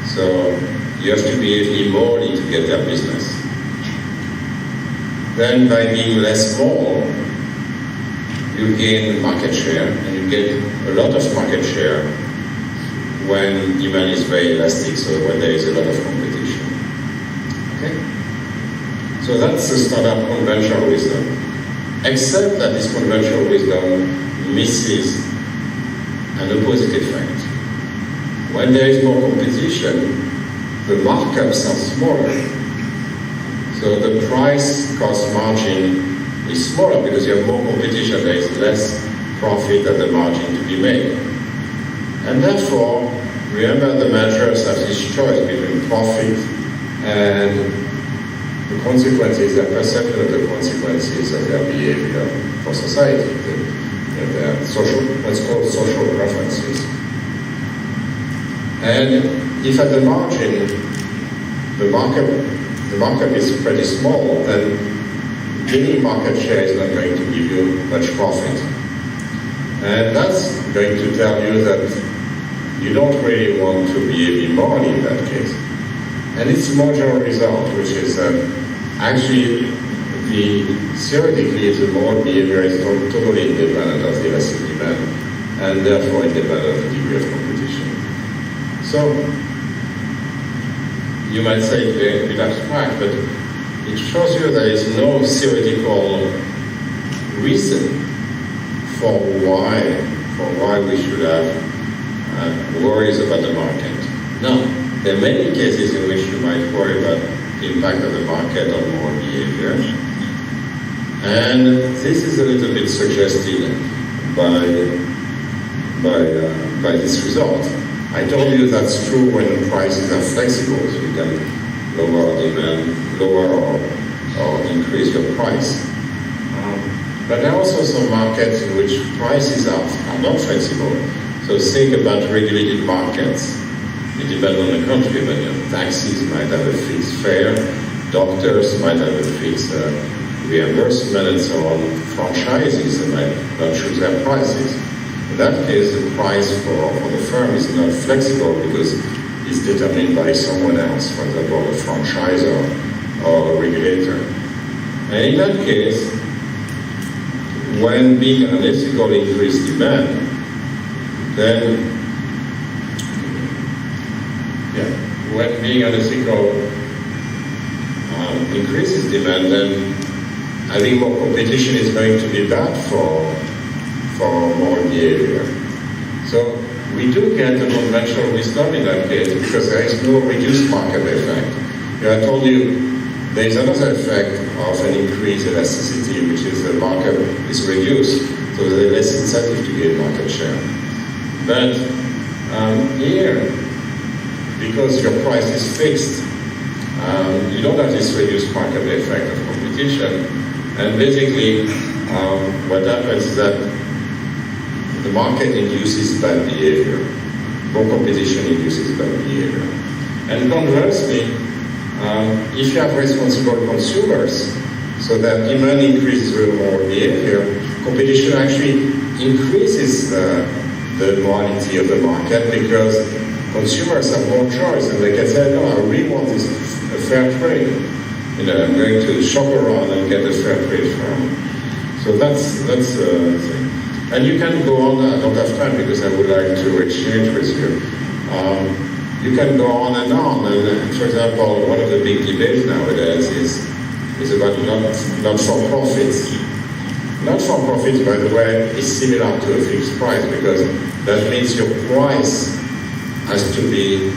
so you have to behave immorally to get their business, then by being less moral, you gain market share, and you get a lot of market share when demand is very elastic, so when there is a lot of competition. Okay? So that's the standard conventional wisdom. Except that this conventional wisdom misses an opposite effect. When there is more competition, the markups are smaller. So the price-cost margin is smaller because you have more competition, there is less profit at the margin to be made. And therefore, remember the managers have this choice between profit and the consequences, their perception of the consequences of their behavior for society, their social, what's called social preferences. And if at the margin the markup is pretty small, then gaining market share is not going to give you much profit. And that's going to tell you that you don't really want to behave immorally in that case. And it's a more general result, which is that actually theoretically the moral behavior is totally independent of the elastic demand, and therefore independent of the degree of competition. So you might say it's a bit abstract, but it shows you there is no theoretical reason for why we should have worries about the market. No, there are many cases in which you might worry about the impact of the market on moral behavior. And this is a little bit suggested by this result. I told you that's true when prices are flexible, so you can lower demand, lower or increase your price. But there are also some markets in which prices are not flexible. So think about regulated markets. It depends on the country, but taxis might have a fixed fare, doctors might have a fixed reimbursement, and so on. Franchises might not choose their prices. In that case, the price for the firm is not flexible because it's determined by someone else, for example, a franchisor or a regulator. And in that case, when being unethical increases demand, then when being unethical increases demand, then I think more competition is going to be bad for moral behavior. So we do get a conventional wisdom in that case because there is no reduced market effect. I told you there is another effect of an increased elasticity, which is the market is reduced, so there is less incentive to gain market share. But here, because your price is fixed, you don't have this reduced market effect of competition. And basically, what happens is that the market induces bad behavior. More competition induces bad behavior. And conversely, if you have responsible consumers, so that demand increases with moral behavior, competition actually increases the morality of the market because consumers have more choice and they can say, no, I really want this a fair trade. I'm going to shop around and get a fair trade firm. So that's the thing. And you can go on, I don't have time because I would like to exchange with you. You can go on and on. And for example, one of the big debates nowadays is about not-for-profits. Not-for-profits, by the way, is similar to a fixed price because that means your price has to be,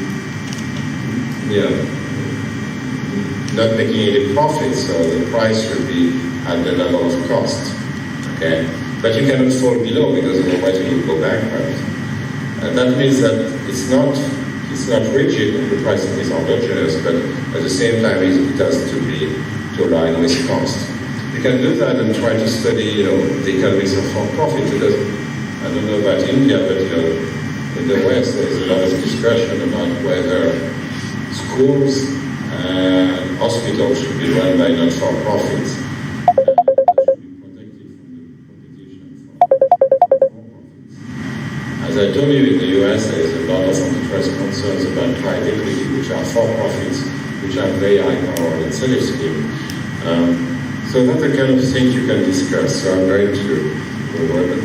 not making any profit, so the price should be at the level of cost. Okay, but you cannot fall below because otherwise you will go bankrupt. And that means that it's not rigid. The pricing is endogenous, but at the same time it has to be to align with cost. You can do that and try to study, the economics of for-profit because I don't know about India, but in the West there is a lot of discussion about whether schools and hospitals should be run by not-for-profits. As I told you, in the US, there is a lot of antitrust concerns about private equity, which are for-profits, which are very high moral incentive scheme. So that's the kind of thing you can discuss. So I'm going to work on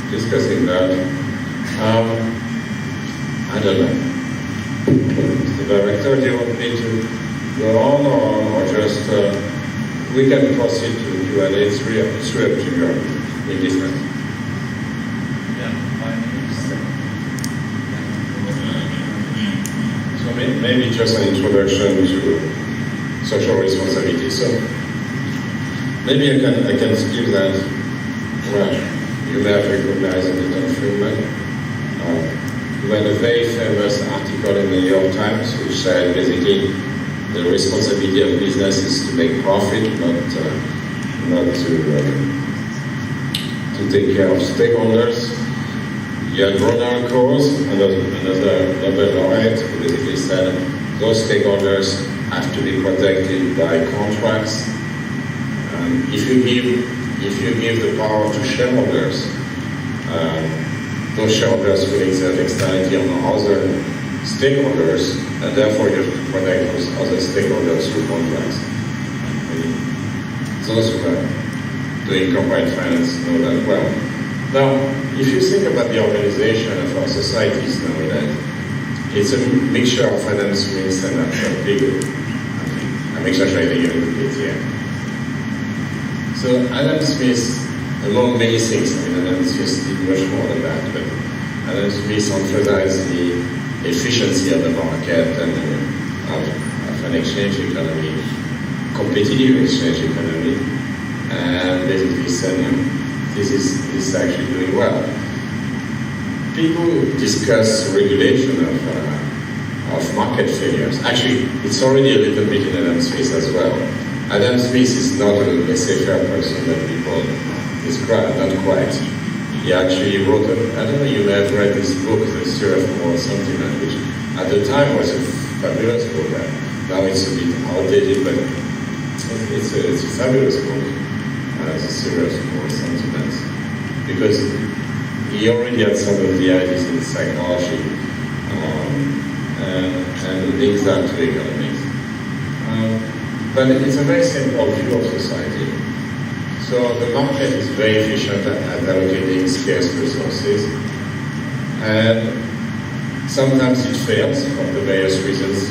discussing that. I don't know. Mr. Director, do you want me to go on or just we can proceed to Q&A? It's up to you. Indifferent. Maybe just an introduction to social responsibility. So maybe I can skip that. Well, you may have recognized Milton Friedman. He had a very famous article in the New York Times which said basically the responsibility of business is to make profit, not to take care of stakeholders. You had Ronald Coase, another Nobel Laureate, who basically said those stakeholders have to be protected by contracts. If you give the power to shareholders, those shareholders will exert externality on other stakeholders, and therefore you have to protect those other stakeholders through contracts. Those who are doing corporate finance know that well. Now, if you think about the organization of our societies nowadays, it's a mixture of Adam Smith and Alfred Bigelow. I I'm exaggerating a little bit here. So Adam Smith, among many things, I mean, Adam Smith did much more than that, but Adam Smith emphasized the efficiency of the market and of an exchange economy, competitive exchange economy, and basically said, this is actually doing well. People discuss regulation of market failures. Actually, it's already a little bit in Adam Smith as well. Adam Smith is not a laissez-faire person that people describe, not quite. He actually wrote, I don't know, you may have read this book, The Theory of Moral Sentiment, which at the time was a fabulous book. Now it's a bit outdated, but it's a fabulous book, The Theory of Moral Sentiments, because he already had some of the ideas in psychology and links that to economics. But it's a very simple view of society. So the market is very efficient at allocating scarce resources, and sometimes it fails for the various reasons: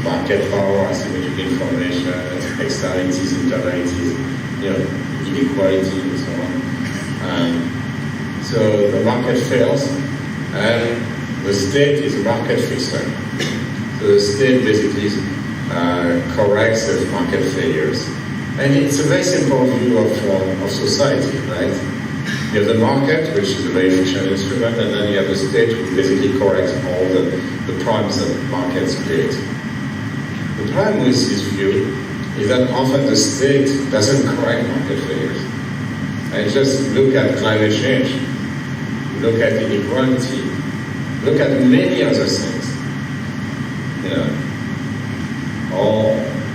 market power, asymmetric information, externalities, internalities, inequality, and so on. So the market fails, and the state is a market fixer. So the state basically corrects the market failures. And it's a very simple view of society, right? You have the market, which is a very efficient instrument, and then you have the state, which basically corrects all the problems that markets create. The problem with this view is that often the state doesn't correct market failures. And just look at climate change, look at inequality, look at many other things.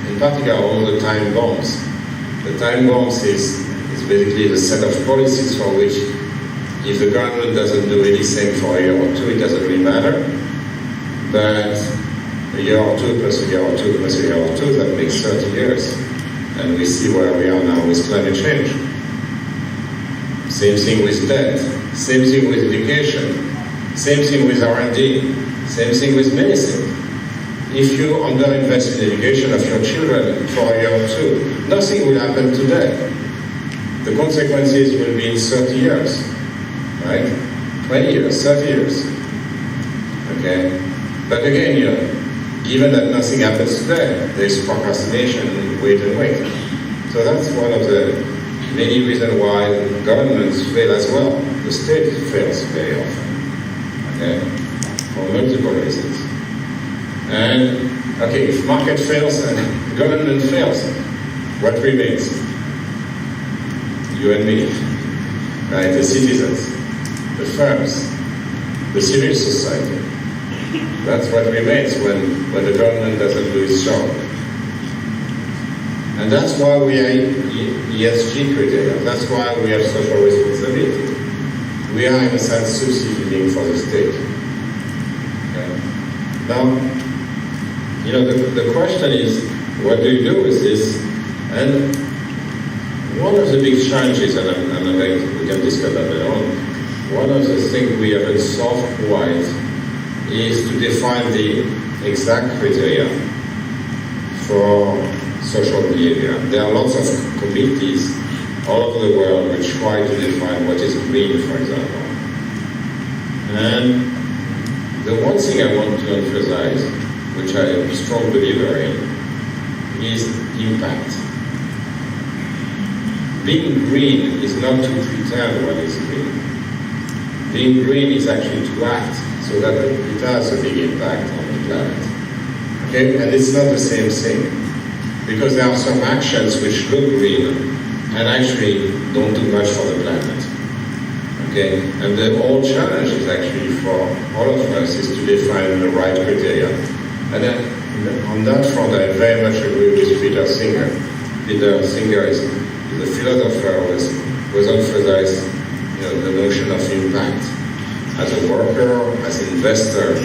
In particular, all the time bombs. The time bombs is basically the set of policies for which, if the government doesn't do anything for a year or two, it doesn't really matter. But a year or two plus a year or two plus a year or two, that makes 30 years. And we see where we are now with climate change. Same thing with debt, same thing with education, same thing with R&D, same thing with many things. If you underinvest in education of your children for a year or two, nothing will happen today. The consequences will be in 30 years, right? 20 years, 30 years. Okay? But again, given that nothing happens today, there is procrastination, wait and wait. So that's one of the many reasons why governments fail as well. The state fails very often, okay? For multiple reasons. And, okay, if market fails and government fails, what remains? You and me, right? The citizens, the firms, the civil society. That's what remains when the government doesn't do its job. And that's why we are ESG criteria. That's why we have social responsibility. We are, in a sense, substituting for the state. Okay? Now, the question is, what do you do with this? And one of the big challenges, and we can discuss that later on, one of the things we haven't solved quite is to define the exact criteria for social behavior. There are lots of committees all over the world which try to define what is green, for example. And the one thing I want to emphasize, which I am a strong believer in, is impact. Being green is not to pretend one is green. Being green is actually to act so that it has a big impact on the planet. Okay? And it's not the same thing. Because there are some actions which look green and actually don't do much for the planet. Okay? And the whole challenge is actually for all of us is to define the right criteria. And then on that front, I very much agree with Peter Singer. Peter Singer is a philosopher who has emphasized the notion of impact as a worker, as an investor,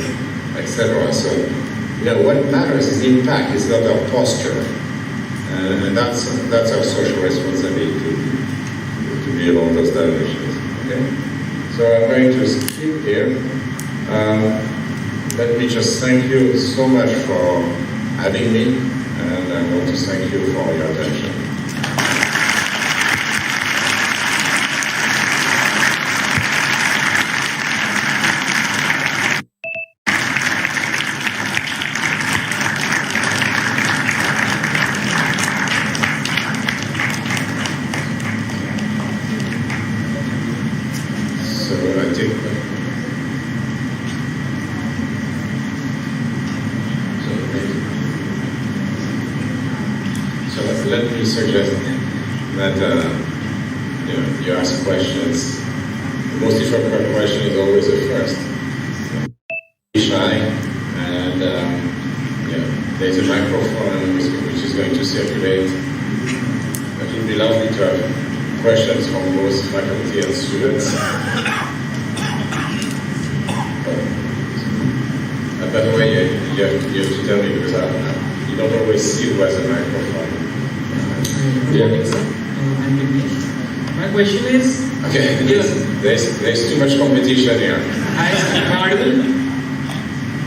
etc. So, what matters is impact, it's not our posture. And that's our social responsibility to be along those dimensions. Okay? So I'm going to skip here. Let me just thank you so much for having me and I want to thank you for your attention. So I think let me suggest that you ask questions. The most difficult question is always the first. Be shy, and there's a microphone which is going to circulate. It would be lovely to have questions from both faculty and students. By the way, you have to tell me, because you don't always see who has a microphone. Good morning, sir. I'm Vignesh. My question is... Okay, there's too much competition here. Hi, sir. Am I audible?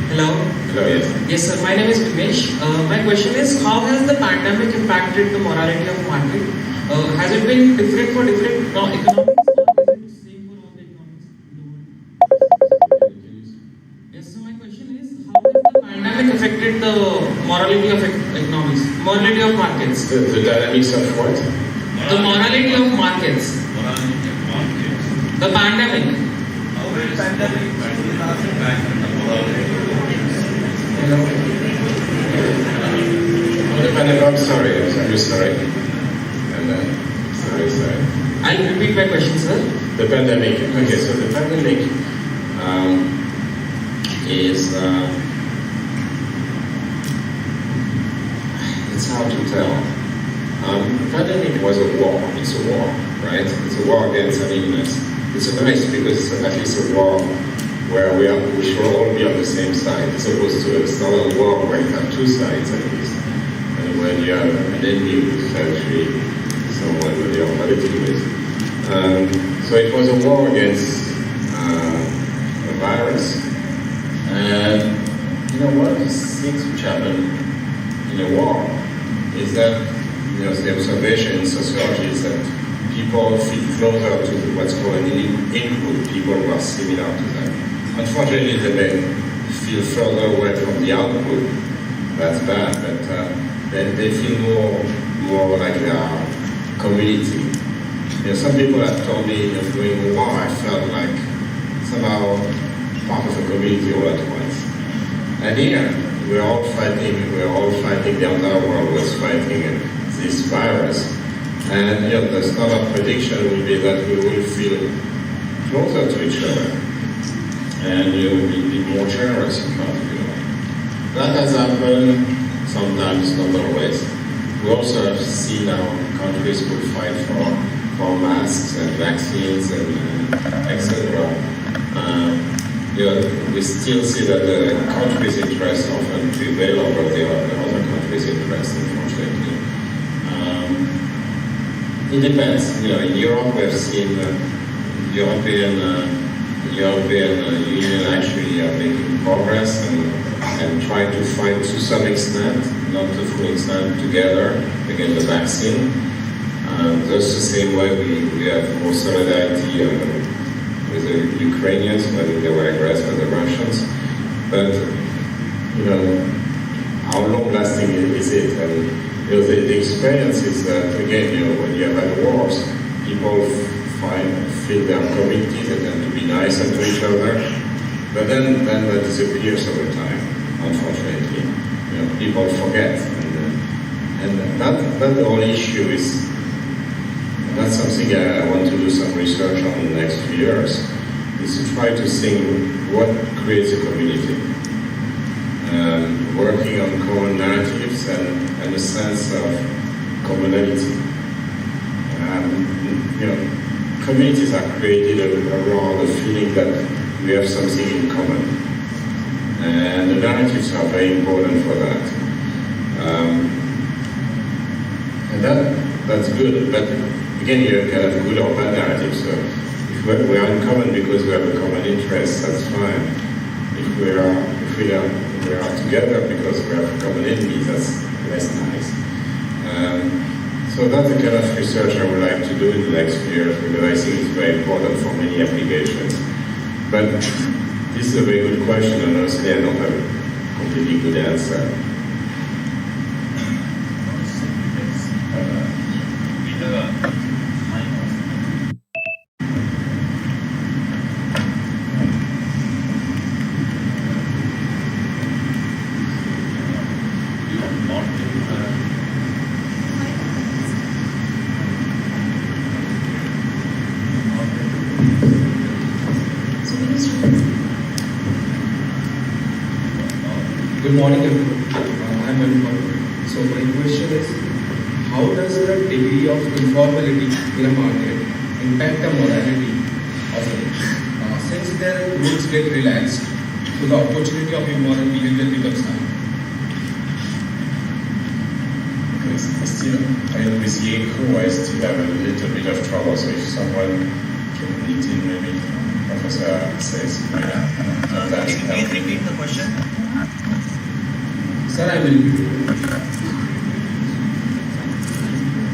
Hello? Hello, yes. Yes, sir. My name is Vignesh. My question is, how has the pandemic impacted the morality of market? Has it been different for different economies, or is it the same for all the economies in the world? Yes, so my question is, how has the pandemic affected the morality of economies, morality of markets? The dynamics of what? The morality of markets. Morality of markets. The pandemic. How will pandemic impact the morality of markets? I'm sorry. I'm sorry. Sorry. I'll repeat my question, sir. The pandemic. Okay, so the pandemic is it's hard to tell. The pandemic was a war. It's a war, right? It's a war against unequalness. It's nice because it's at least a war where we should all be on the same side, as opposed to a southern war where you have two sides at least. And when you have an enemy who's actually someone with your politics with. So it was a war against a virus. And one of the things which happen in a war is that the observation in sociology is that people feel closer to what's called an in-group, people who are similar to them. Unfortunately, they may feel further away from the out-group. That's bad, but they feel more like they are community. Some people have told me during the war, I felt like somehow part of a community all at once. And here, we're all fighting, the entire world was fighting this virus. And the standard prediction will be that we will feel closer to each other. And we'll be more generous in particular. That has happened sometimes, not always. We also have seen how countries will fight for masks and vaccines and etc. We still see that the country's interests often prevail over the other countries' interests, unfortunately. It depends. In Europe, we've seen European Union actually making progress and trying to fight to some extent, not to full extent, together against the vaccine. Just the same way we have more solidarity with the Ukrainians when they were aggressed by the Russians. But, how long-lasting is it? And, the experience is that, again, when you have had wars, people feel they are communities, they tend to be nicer to each other, but then that disappears over time, unfortunately. People forget, and that the whole issue is. That's something I want to do some research on in the next few years, is to try to think what creates a community. Working on common narratives and a sense of commonality. Communities are created around the feeling that we have something in common. And the narratives are very important for that. And that's good, but again, you can have good or bad narratives. So if we are in common because we have a common interest, that's fine. If we are we are together because we have common enemies, that's less nice. So that's the kind of research I would like to do in the next few years because I think it's very important for many applications. But this is a very good question, and honestly I don't have a completely good answer. Good morning, everyone. I'm Anupam. So my question is, how does the degree of informality in a market impact the morality of it? Since their rules get relaxed, so the opportunity of immoral behavior becomes high. Still, with the echo, I still have a little bit of trouble, so if someone can read in maybe Professor says, Can you please repeat the question? Sir, I will.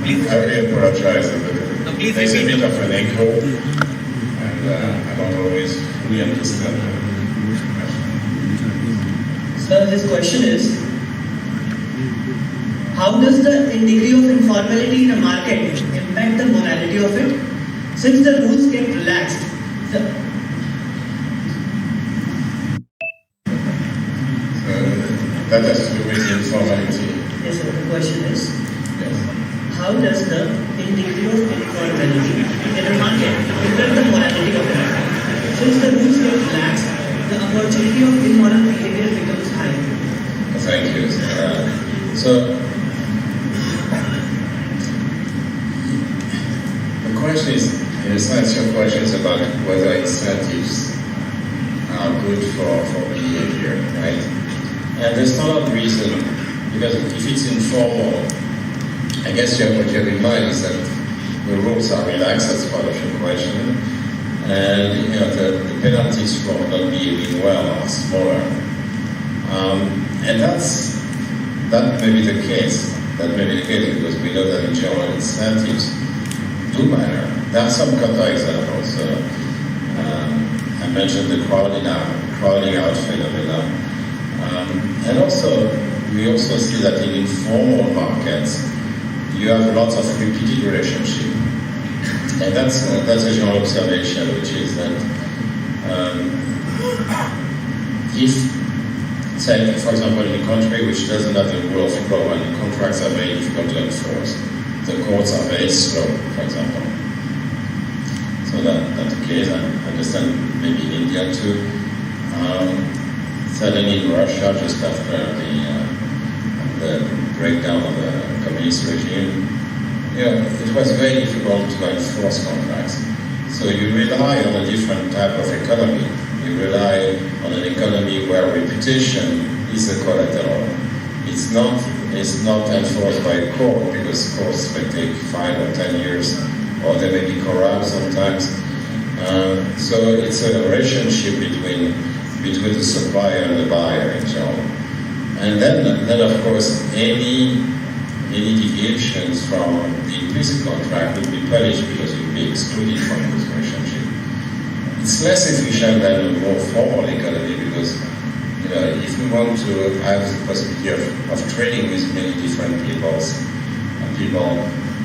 Please. I really apologize. No, please There's a repeat bit the of an echo, and I don't always fully understand the question. Sir, his question is, how does the degree of informality in a market impact the morality of it? Since the rules get relaxed, That has to do with the informality. yes, sir, the question is, Yes. how does the degree of informality in a market impact the morality of it? Since the rules get relaxed, the opportunity of immoral behavior becomes high. Thank you. So, the question is, in a sense, your question is about whether incentives are good for behavior, right? And there's not a reason, because if it's informal, I guess what you have in mind is that the rules are relaxed, that's part of your question, and the penalties for not behaving well are smaller. And that may be the case. That may be the case because we know that in general incentives do matter. There are some counterexamples. I mentioned the crowding out phenomenon. And also, we also see that in informal markets, you have lots of repeated relationship. And that's a general observation, which is that if, say, for example, in a country which doesn't have the rule of law and the contracts are very difficult to enforce, the courts are very slow, for example. So that's the case. I understand maybe in India too. Suddenly in Russia, just after the breakdown of the communist regime, it was very difficult to enforce contracts. So you rely on a different type of economy. You rely on an economy where reputation is a collateral. It's not enforced by a court because courts may take 5 or 10 years, or they may be corrupt sometimes. So it's a relationship between the supplier and the buyer in general. And then of course any deviations from the implicit contract would be punished because you'd be excluded from this relationship. It's less efficient than a more formal economy because if we want to have the possibility of trading with many different people,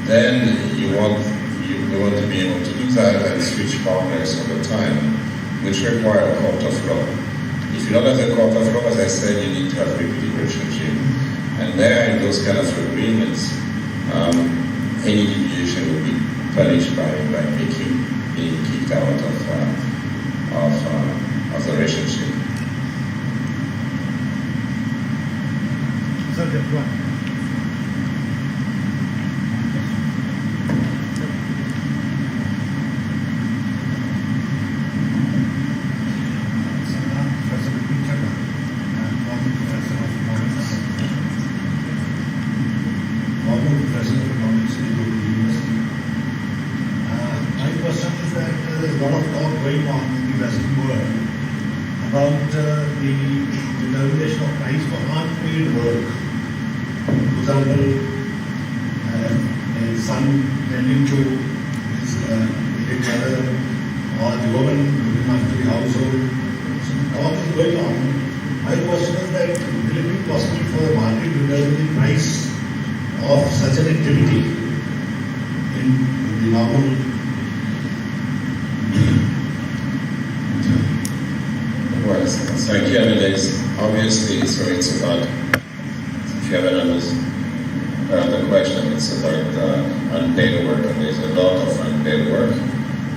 then you want to be able to do that and switch partners over time, which require a court of law. If you don't have the court of law, as I said, you need to have repeated relationship. And there, in those kind of agreements, any deviation would be punished by being kicked out of the relationship. About the determination of price for unpaid work. For example, a son tending to his elderly mother, or the woman looking after the household. So all this going on. My question is that will it be possible for the market to determine the price of such an activity in the normal? Well, psychiatrists, obviously, so it's about, if you haven't understood the question, it's about unpaid work, and there's a lot of unpaid work,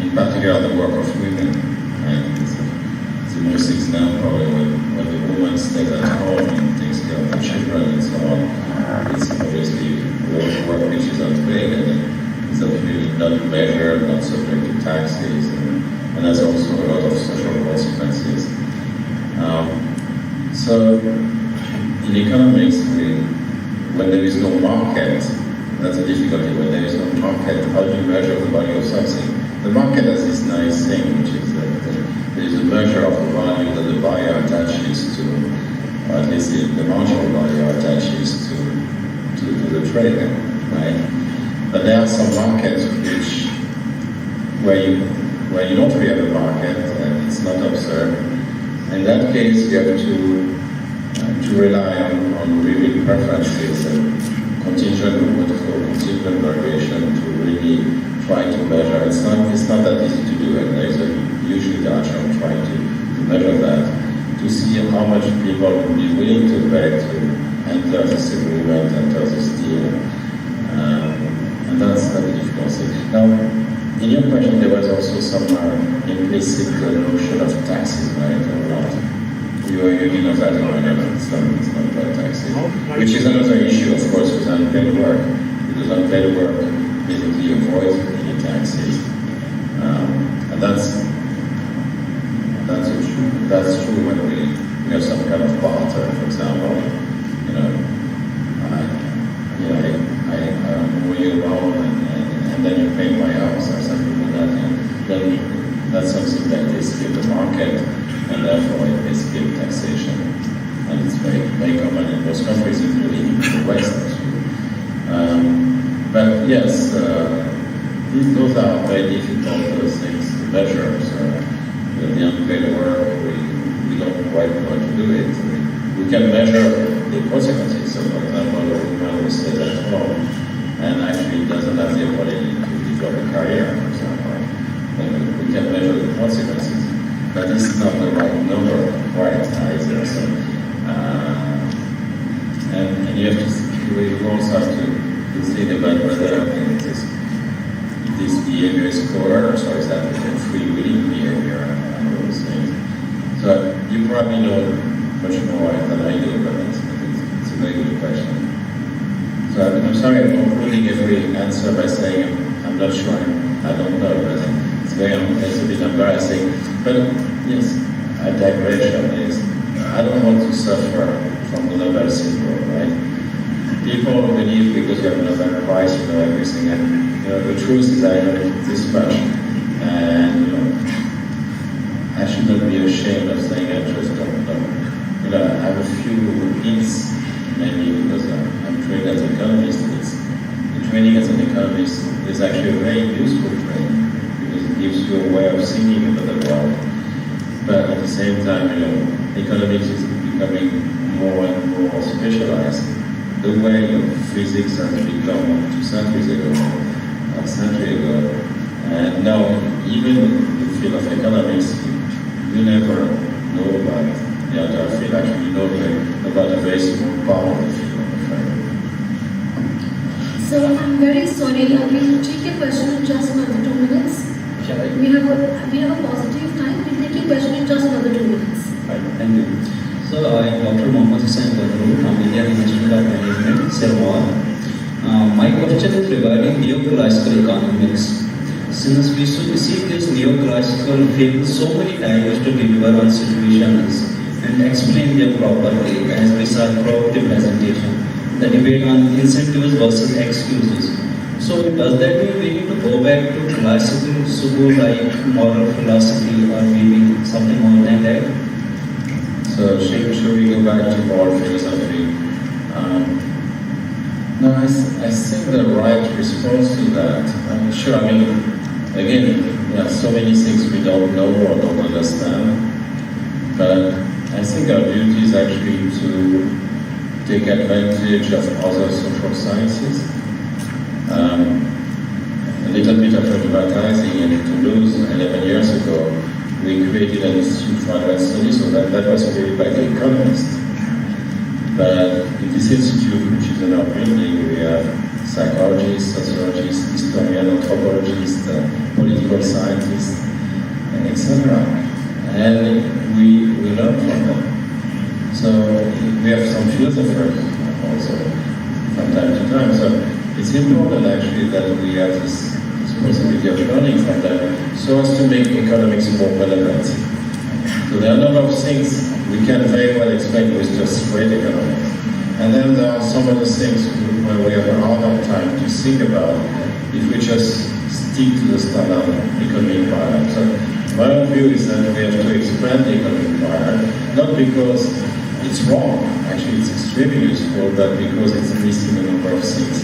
in particular the work of women. And it's the most example when the woman stays at home and takes care of the children and so on. It's obviously work which is unpaid, and it's obviously not measured, not subject to taxes, and has also a lot of social consequences. So in economics, when there is no market, that's a difficulty. When there is no market, how do you measure the value of something? The market has this nice thing, which is that there is a measure of the value that the buyer attaches to, or at least the marginal value attaches to the trader, right? But there are some markets where you don't really have a market and it's not observed. In that case, you have to rely on real preferences and contingent variation to really try to measure. It's not that easy to do, and there is usually the action of trying to measure that, to see how much people will be willing to pay to enter this agreement, enter this deal. And that's the difficulty. Now, in your question, there was also some implicit notion of taxes, right, or not? You are using of that argument, it's not about taxes. Which is another issue, of course, with unpaid work, because unpaid work basically avoids any taxes. And that's true when we have some kind of barter, for example. I mow you around and then you pay my house or something like that. And then that's something that escapes the market, and therefore it escapes taxation. And it's very, very common in most countries, including in the West, actually. But yes, those are very difficult things to measure. So the unpaid work, we don't quite know how to do it. We can measure the consequences. So, for example, a woman who stays at home and actually doesn't have the ability to develop a career, for example, then we can measure the consequences. But this is not the right number, right, either. So, and you have to, you also have to think about whether this behavior is coerced or is that a free-willing behavior and all those things. So you probably know much more than I do, but it's a very good question. So I'm sorry I'm concluding every answer by saying I'm not sure, I don't know, but it's a bit embarrassing. But yes, a digression is, I don't want to suffer from the Nobel syndrome, right? People believe because you have a Nobel Prize, you know everything, and the truth is I know this much, and I should not be ashamed of saying I just don't know. I have a few hints, maybe because I'm trained as an economist. The training as an economist is actually a very useful training because it gives you a way of thinking about the world. But at the same time, economics is becoming more and more specialized. The way of physics has become 2 centuries ago, a century ago, and now even in the field of economics, you never know about the other field. Actually, you know about a very small part of the field, I'm afraid. So I'm very sorry, we'll take your question in just another 2 minutes. Shall I? We have a positive time. We'll take your question in just another 2 minutes. Right, thank you. So I am Dr. Mohammad Hussain Badru from Indian Institute of Management, Sirmaur. My question is regarding neoclassical economics. Since we see this neoclassical field so many times to deliver on situations and explain them properly, as we saw corrective presentation, the debate on incentives versus excuses. So does that mean we need to go back to classical subu like moral philosophy or maybe something more than that? So should we go back to moral philosophy? No, I think the right response to that, sure, I mean, again, there are so many things we don't know or don't understand, but I think our duty is actually to take advantage of other social sciences. A little bit of advertising in Toulouse 11 years ago, we created an institute for advanced studies, so that was created by the economists. But in this institute, which is in our building, we have psychologists, sociologists, historians, anthropologists, political scientists, etc. And we learn from them. So we have some philosophers also from time to time. So it's important actually that we have this possibility of learning from them so as to make economics more relevant. So there are a number of things we can very well explain with just straight economics. And then there are some other things where we have a harder time to think about if we just stick to the standard economic paradigm. So my view is that we have to expand the economic paradigm, not because it's wrong, actually it's extremely useful, but because it's missing a number of things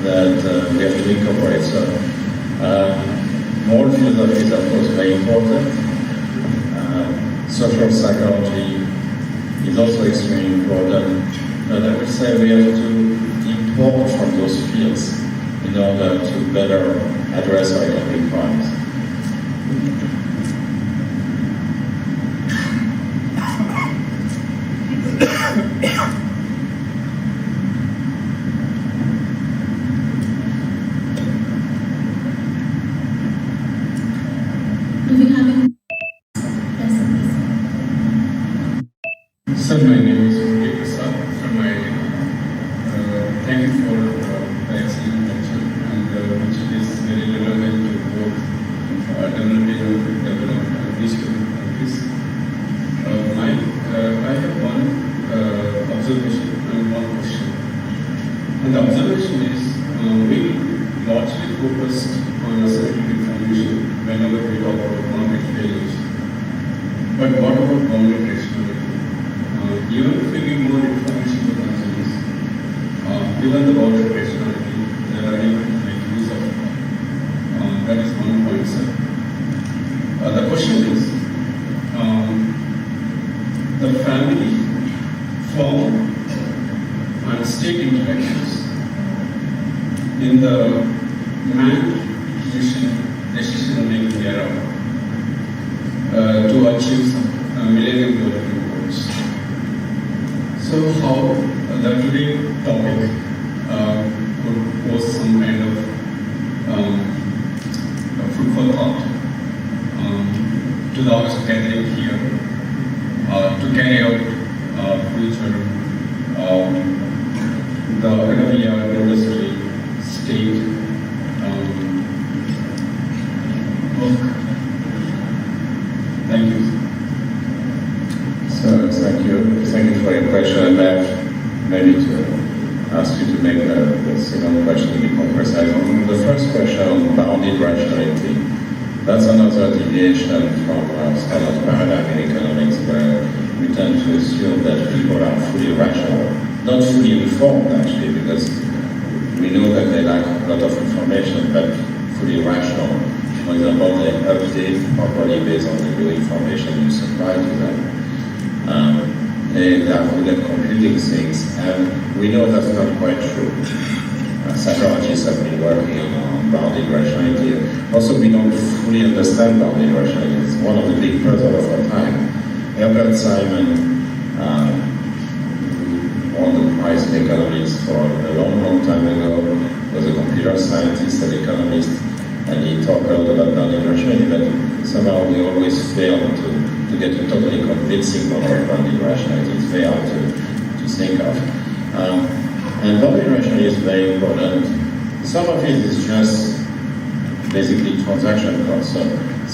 that we have to incorporate. So moral philosophy is of course very important. Social psychology is also extremely important, but I would say we have to import from those fields in order to better address our economic problems. Do we have any? Sir, my name is Prof Tirole from IIM. Thank you for the excellent lecture, and which is very relevant to both developing and developed countries. I have one observation and one question. And the observation is we largely focused on assertive information whenever we talk about market failures. But what about bounded rationality? Even if we give more information to consumers, given the bounded rationality, they are able to make use of it. That is one point, sir. The question is, the family form and state interactions in the manned decision-making era to achieve some Millennium Development Goals. So how the today topic could pose some kind of fruitful thought to the gathering here to carry out future the academia, industry, state work. Thank you. So thank you for your question, and maybe to ask you to make the second question a bit more precise. On the first question on bounded rationality, that's another deviation from standard paradigm in economics, where we tend to assume that people are fully rational, not fully informed actually, because we know that they lack a lot of information, but fully rational. For example, they update properly based on the new information you supply to them. They are good at computing things, and we know that's not quite true. Psychologists have been working on bounded rationality. Also, we don't fully understand bounded rationality. It's one of the big puzzles of our time. Herbert Simon won the prize in economics for a long time ago, was a computer scientist and economist, and he talked a lot about bounded rationality, but somehow we always fail to get a totally convincing model of bounded rationality. It's very hard to think of. And bounded rationality is very important. Some of it is just basically transaction costs. So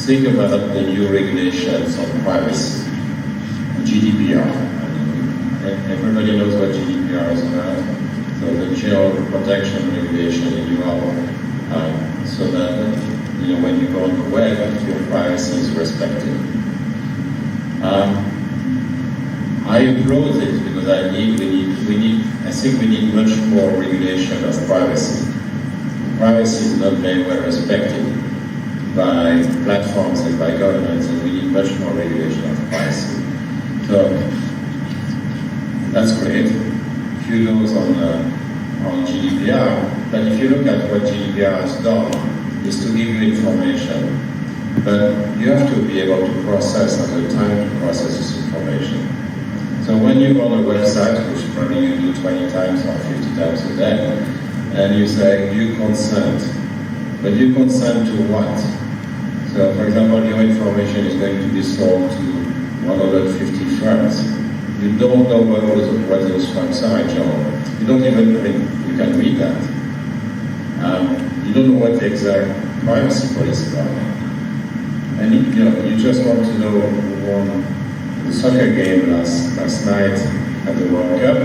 think about the new regulations on privacy, GDPR. Everybody knows what GDPR is about. So the Child Protection Regulation in Europe, so that when you go on the web, your privacy is respected. I applaud it because I think we need much more regulation of privacy. Privacy is not very well respected by platforms and by governments, and we need much more regulation of privacy. So that's great. Few laws on GDPR, but if you look at what GDPR has done, is to give you information, but you have to be able to process at the time to process this information. So when you go on a website, which probably you do 20 times or 50 times a day, and you say you consent, but you consent to what? So for example, your information is going to be sold to 150 firms. You don't know what those firms are, John. You don't even, you can read that. You don't know what the exact privacy policies are. And you just want to know who won the soccer game last night at the World Cup.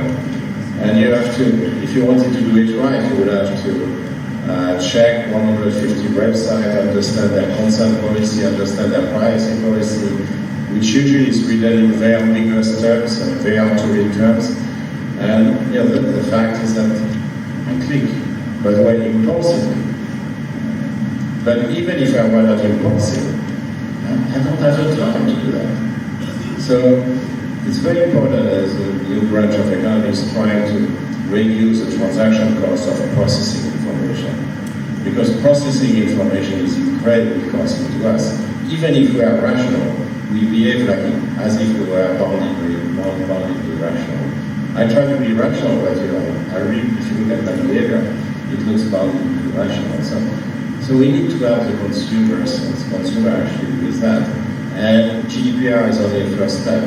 And you have to, if you wanted to do it right, you would have to check 150 websites, understand their consent policy, understand their privacy policy, which usually is written in very ambiguous terms and very hard to read terms. And the fact is that I click, by the way, impulsively. But even if I were not impulsive, I don't have the time to do that. So it's very important as a new branch of economics trying to reduce the transaction cost of processing information. Because processing information is incredibly costly to us. Even if we are rational, we behave like as if we were boundedly rational. I try to be rational, but I really, if you look at my behavior, it looks boundedly rational. So we need to help the consumers, as consumer actually with that. And GDPR is only a first step.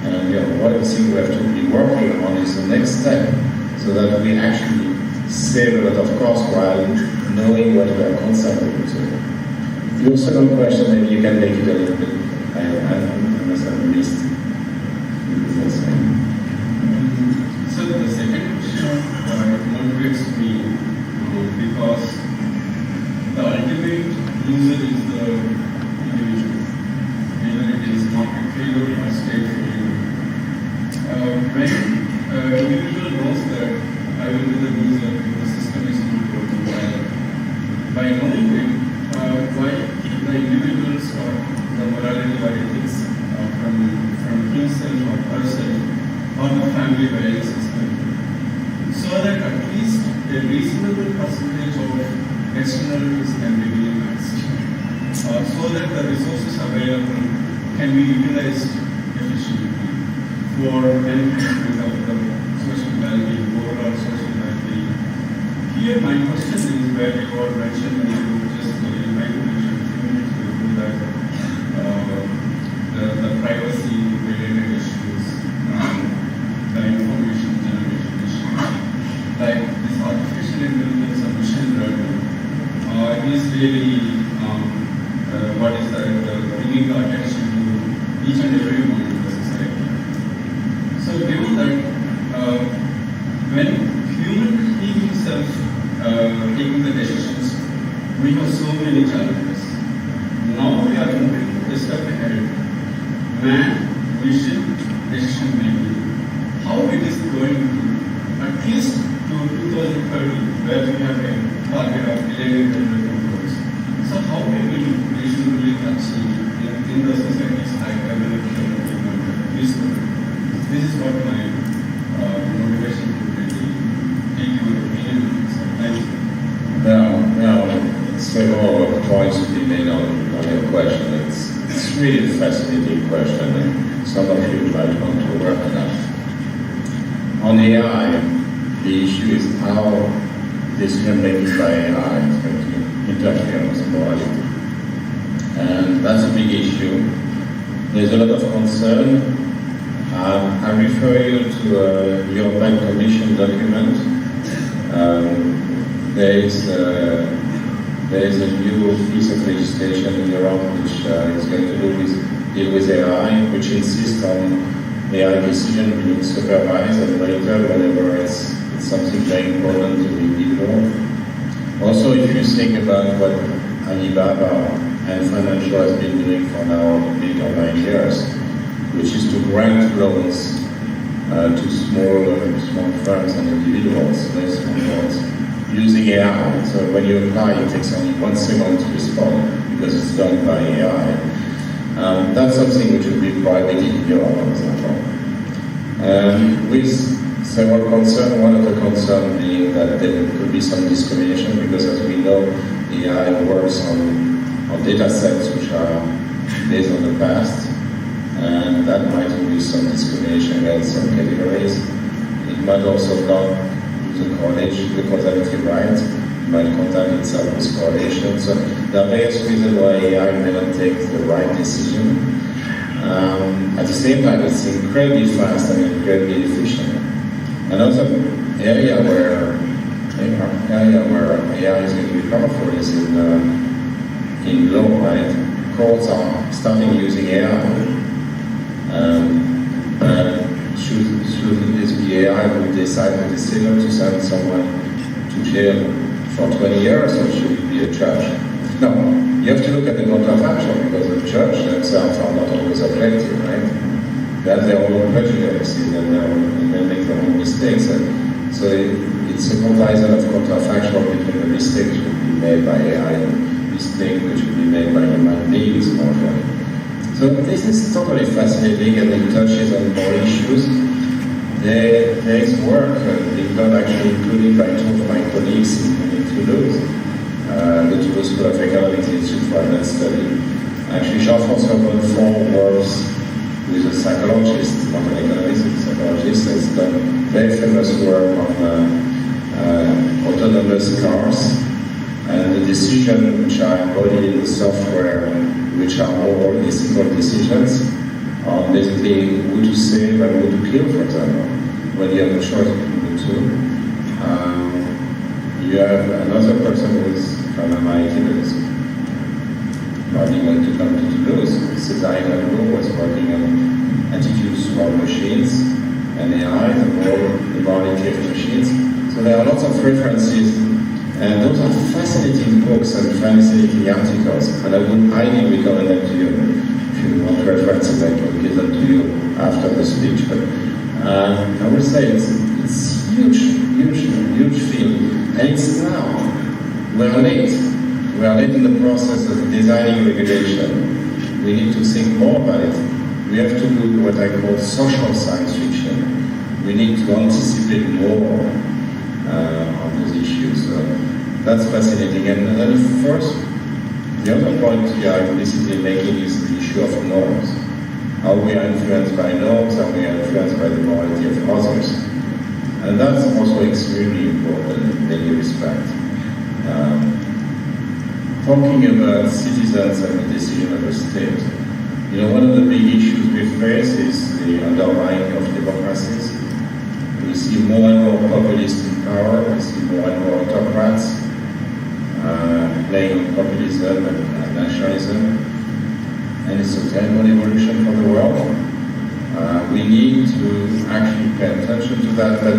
And one of the things we have to be working on is the next step, so that we actually save a lot of cost while knowing what we are consenting to. Your second question, maybe you can make it a little bit, I understand the least. So the second question motivates me because the ultimate user is the individual, whether it is market failure or state failure. When individual knows that I will be the user if the system is not working well, by knowing it, why the individuals or the morality or ethics from himself or herself or the family values system, so that at least a reasonable percentage of externalities can be minimized, so that the resources available can be utilized efficiently for enhancement of the social well-being, overall social well-being. Here my question is where you are mentioning, you just trying to mention a few minutes before that the privacy related issues, the information generation issues, like this artificial intelligence and machine learning is really what is bringing the attention to each and every one in the society. So given that when he himself taking the decisions, we have so many challenges. Now we are moving a step ahead. Man, vision, decision making. How it is going to, at least to 2030, where we have a target of 11 billion crores. So how we will reasonably achieve in the society's high evolution of this? This is what my motivation to really take your opinion on this. Thank you. Now, several points to be made on your question. It's really a fascinating question, and some of you might want to work on that. On AI, the issue is how decision-making by AI is going to interfere with morality. And that's a big issue. There's a lot of concern. I refer you to a European Commission document. There is a new piece of legislation in Europe which is going to deal with AI, which insists on AI decision being supervised and monitored whenever it's something very important to the individual. Also, if you think about what Alibaba and financial has been doing for now 8 or 9 years, which is to grant loans to small firms and individuals, very small ones, using AI. So when you apply, it takes only 1 second to respond because it's done by AI. That's something which would be prohibited in Europe, for example. With several concerns, one of the concerns being that there could be some discrimination because, as we know, AI works on data sets which are based on the past, and that might induce some discrimination against some categories. It might also not use the causality right, it might contact itself with correlation. So there are various reasons why AI may not take the right decision. At the same time, it's incredibly fast and incredibly efficient. Another area where AI is going to be powerful is in law, right? Courts are starting using AI. Should the AI would decide the decision to send someone to jail for 20 years, or should it be a judge? No, you have to look at the counterfactual because the judge themselves are not always objective, right? They have their own prejudices and they make their own mistakes. And so it's a comparison of counterfactual between the mistakes which would be made by AI and mistakes which would be made by human beings normally. So this is totally fascinating and it touches on more issues. There is work being done actually, including by two of my colleagues in Toulouse, the Toulouse School of Economics Institute for Advanced Study. Actually, Jean-François Bonnefond works with a psychologist, not an economist, a psychologist, has done very famous work on autonomous cars and the decisions which are embodied in the software, which are more ethical decisions, on basically who to save and who to kill, for example, when you have a choice between the two. You have another person who is from MIT that is probably going to come to Toulouse. César Hidalgo was working on attitudes toward machines and AI, the morality of machines. So there are lots of references, and those are fascinating books and fascinating articles, and I would highly recommend them to you. If you want references, I can give them to you after the speech. But I would say it's huge field, and it's now. We're late. We are late in the process of designing regulation. We need to think more about it. We have to do what I call social science fiction. We need to anticipate more on those issues. So that's fascinating. And then first, the other point we are implicitly making is the issue of norms. How we are influenced by norms, how we are influenced by the morality of others. And that's also extremely important in many respects. Talking about citizens and the decision of the state, one of the big issues we face is the undermining of democracies. We see more and more populists in power, we see more and more autocrats playing on populism and nationalism, and it's a terrible evolution for the world. We need to actually pay attention to that, but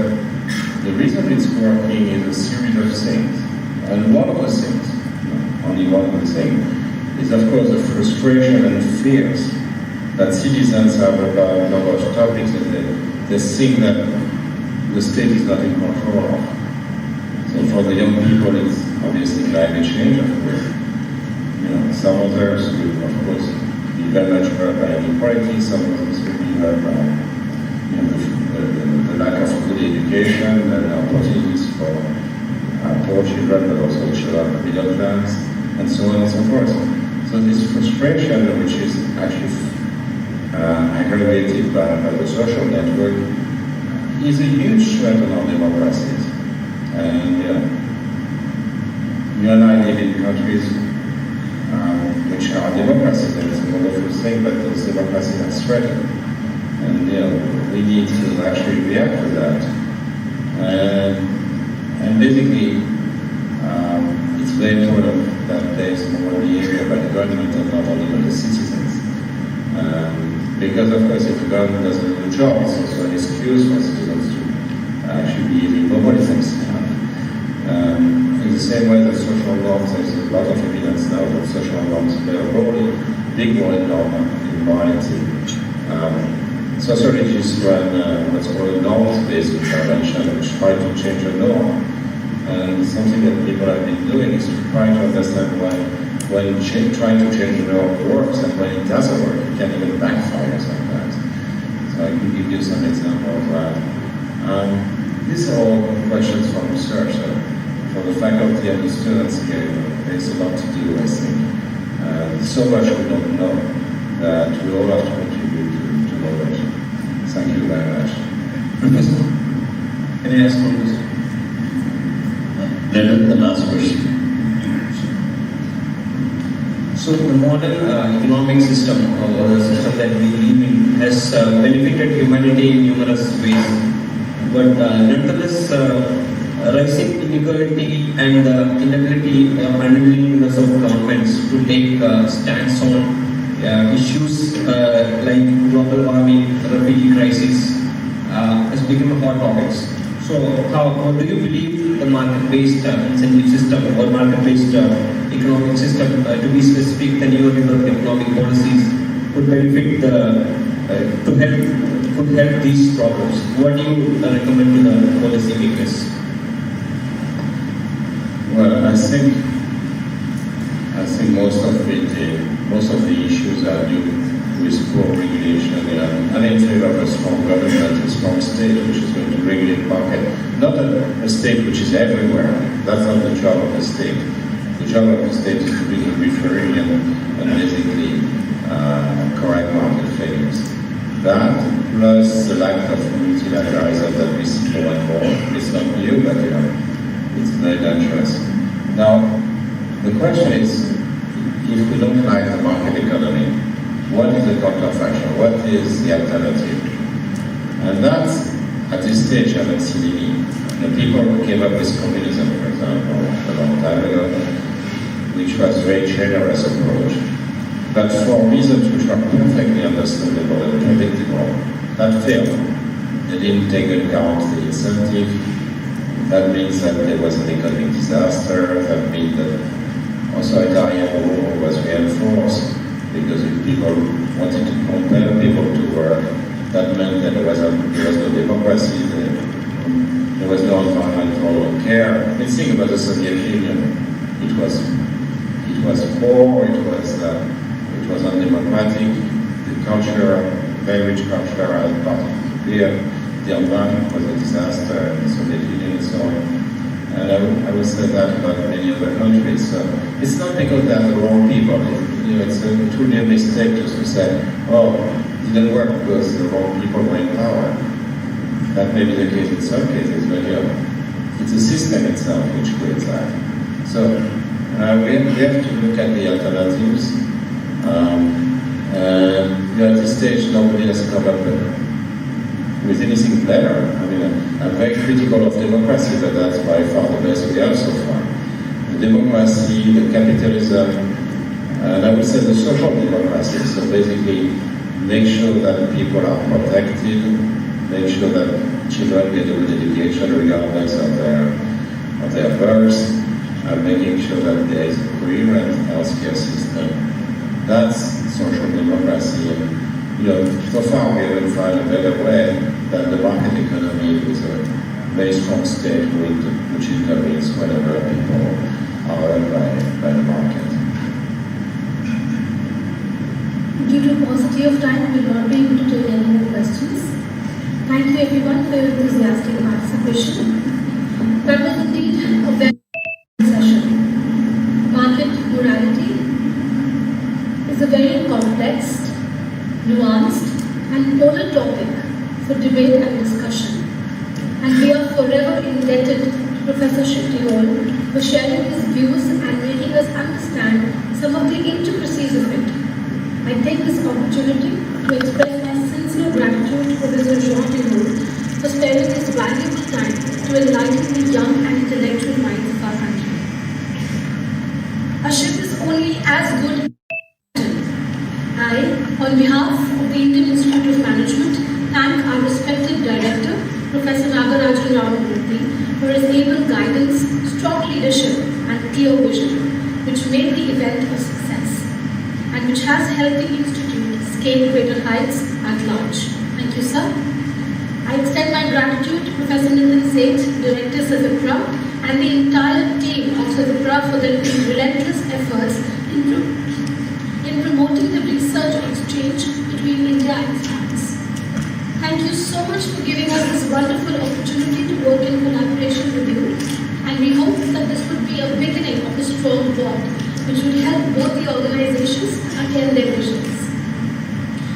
the reason it's working is a series of things. And one of the things, only one of the things, is of course the frustration and fears that citizens have about a number of topics that they think that the state is not in control of. So for the young people, it's obviously climate change, of course. Some others will, of course, be very much hurt by inequality, some others will be hurt by the lack of good education and opportunities for poor children, but also children of middle class, and so on and so forth. So this frustration, which is actually aggravated by the social network, is a huge threat on our democracies. And you and I live in countries which are democracies, and it's a wonderful thing, but those democracies are threatened. And we need to actually react to that. And basically, it's very important that there is more behavior by the government and not only by the citizens. Because of course, if the government doesn't do the job, it's also an excuse for citizens to actually behave immoral themselves. In the same way that social norms, there's a lot of evidence now that social norms play a role, big role in morality. sociologists run what's called a norms-based intervention, which try to change a norm. And something that people have been doing is to try to understand why when trying to change a norm works and when it doesn't work, it can even backfire sometimes. So I can give you some examples of that. These are all questions from research. For the faculty and the students here, there's a lot to do, I think. So much we don't know that we all have to contribute to knowledge. Thank you very much. Professor, can I ask one question? The last question. So the modern economic system, or the system that we live in, has benefited humanity in numerous ways. But nonetheless, rising inequality and inability of unwillingness of governments to take stance on issues like global warming, refugee crisis has become hot topics. So how do you believe the market-based incentive system or market-based economic system, to be specific, the neoliberal economic policies could benefit could help these problems? What do you recommend to the policy makers? Well, I think most of the issues are due with poor regulation. I'm in favor of a strong government, a strong state which is going to regulate market. Not a state which is everywhere. That's not the job of the state. The job of the state is to be the referee and basically correct market failures. That plus the lack of multilateralism that we see more and more. It's not new, but it's very dangerous. Now, the question is, if we don't like the market economy, what is the counterfactual? What is the alternative? And that, at this stage, I haven't seen any. The people who came up with communism, for example, a long time ago, which was a very generous approach, but for reasons which are perfectly understandable and predictable, that failed. They didn't take into account the incentive. That means that there was an economic disaster. That means that authoritarian rule was reinforced, because if people wanted to compel people to work, that meant that there was no democracy, there was no environmental care. I mean, think about the Soviet Union. It was poor, it was undemocratic, the culture, very rich culture, had particularly the environment was a disaster in the Soviet Union and so on. And I would say that about many other countries. So it's not because they're the wrong people. It would be a mistake just to say, oh, it didn't work because the wrong people were in power. That may be the case in some cases, but it's the system itself which creates that. So we have to look at the alternatives. At this stage, nobody has come up with anything better. I mean, I'm very critical of democracy, but that's by far the best we have so far. The democracy, the capitalism, and I would say the social democracy. So basically, make sure that people are protected, make sure that children get a good education regardless of their birth, and making sure that there is a coherent healthcare system. That's social democracy. So far we haven't found a better way than the market economy with a very strong state which intervenes whenever people are run by the market. Due to paucity of time, we will not be able to take any more questions. Thank you everyone for your enthusiastic participation. That was indeed a very good session. Market morality is a very complex, nuanced and polar topic for debate and discussion. And we are forever indebted to Professor Tirole for sharing his views and making us understand some of the intricacies of it. I take this opportunity to express my sincere gratitude to Professor Tirole for sparing his valuable time to enlighten the young and intellectual minds of our country. A ship is only as good. I, on behalf of the Indian Institute of Management, thank our respected director, Professor Radisson, for his able guidance, strong leadership and clear vision, which made the event a success and which has helped the Institute scale greater heights at large. Thank you. Thank you, sir. I extend my gratitude to Professor Nitin Seth, Director CEFIPRA, and the entire team of CEFIPRA for their relentless efforts in promoting the research exchange between India and France. Thank you so much for giving us this wonderful opportunity to work in collaboration with you, and we hope that this would be a beginning of a strong bond which will help both the organizations attain their visions.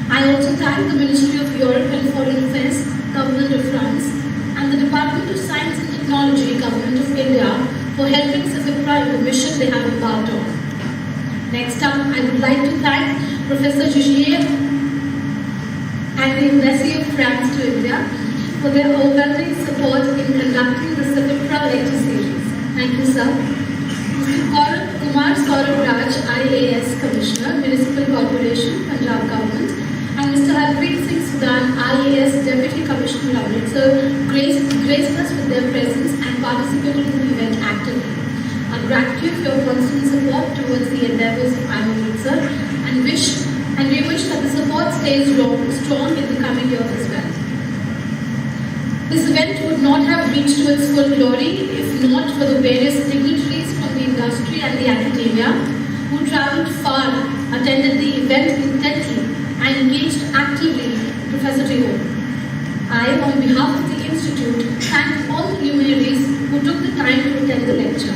I also thank the Ministry of Europe and Foreign Affairs, Government of France, and the Department of Science and Technology, Government of India, for helping CEFIPRA in the mission they have embarked on. Next up, I would like to thank Professor Tirole and the Embassy of France to India for their overwhelming support in conducting the CEFIPRA lecture series. Thank you, sir. Mr. Kumar Saurabh Raj, IAS Commissioner, Municipal Corporation, Punjab Government, and Mr. Harpreet Singh Sudan, IAS Deputy Commissioner, Amritsar, graced us with their presence and participated in the event actively. Our gratitude for your constant support towards the endeavours of IIM Amritsar, and we wish that the support stays strong in the coming years as well. This event would not have reached to its full glory if not for the various dignitaries from the industry and the academia who travelled far, attended the event intently, and engaged actively with Professor Tirole. I, on behalf of the Institute, thank all the luminaries who took the time to attend the lecture.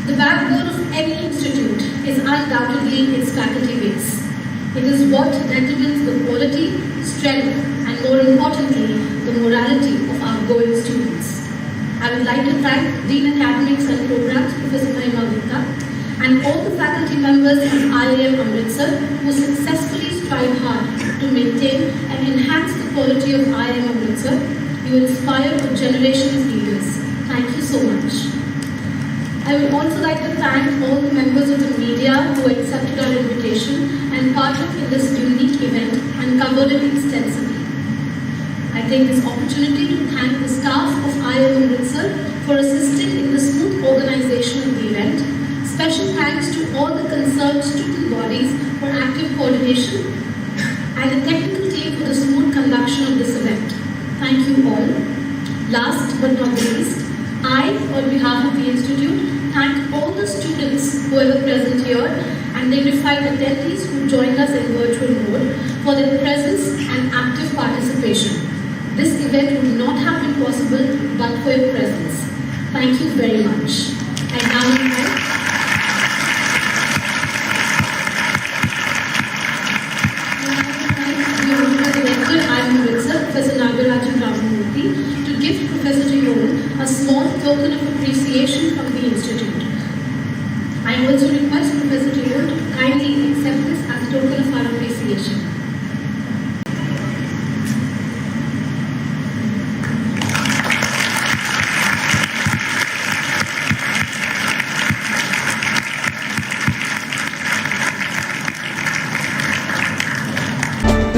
The backbone of any institute is undoubtedly its faculty base. It is what determines the quality, strength, and more importantly, the morality of our going students. I would like to thank Dean Academics and Programs, Professor Mahima Gupta, and all the faculty members of IIM Amritsar who successfully strive hard to maintain and enhance the quality of IIM Amritsar. You inspire a generation of leaders. Thank you so much. I would also like to thank all the members of the media who accepted our invitation and partook in this unique event and covered it extensively. I take this opportunity to thank the staff of IIM Amritsar for assisting in the smooth organization of the event. Special thanks to all the concerned student bodies for active coordination and the technical team for the smooth conduction of this event. Thank you all. Last but not least, I, on behalf of the Institute, thank all the students who were present here and dignified attendees who joined us in virtual mode for their presence and active participation. This event would not have been possible but for your presence. Thank you very much. I now invite the Director, IIM Amritsar, Professor Nagarajan Ramamurthy, to give Professor Tirole a small token of appreciation from the Institute. I also request Professor Tirole to kindly accept this as a token of our appreciation.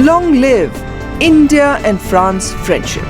Long live India and France friendship.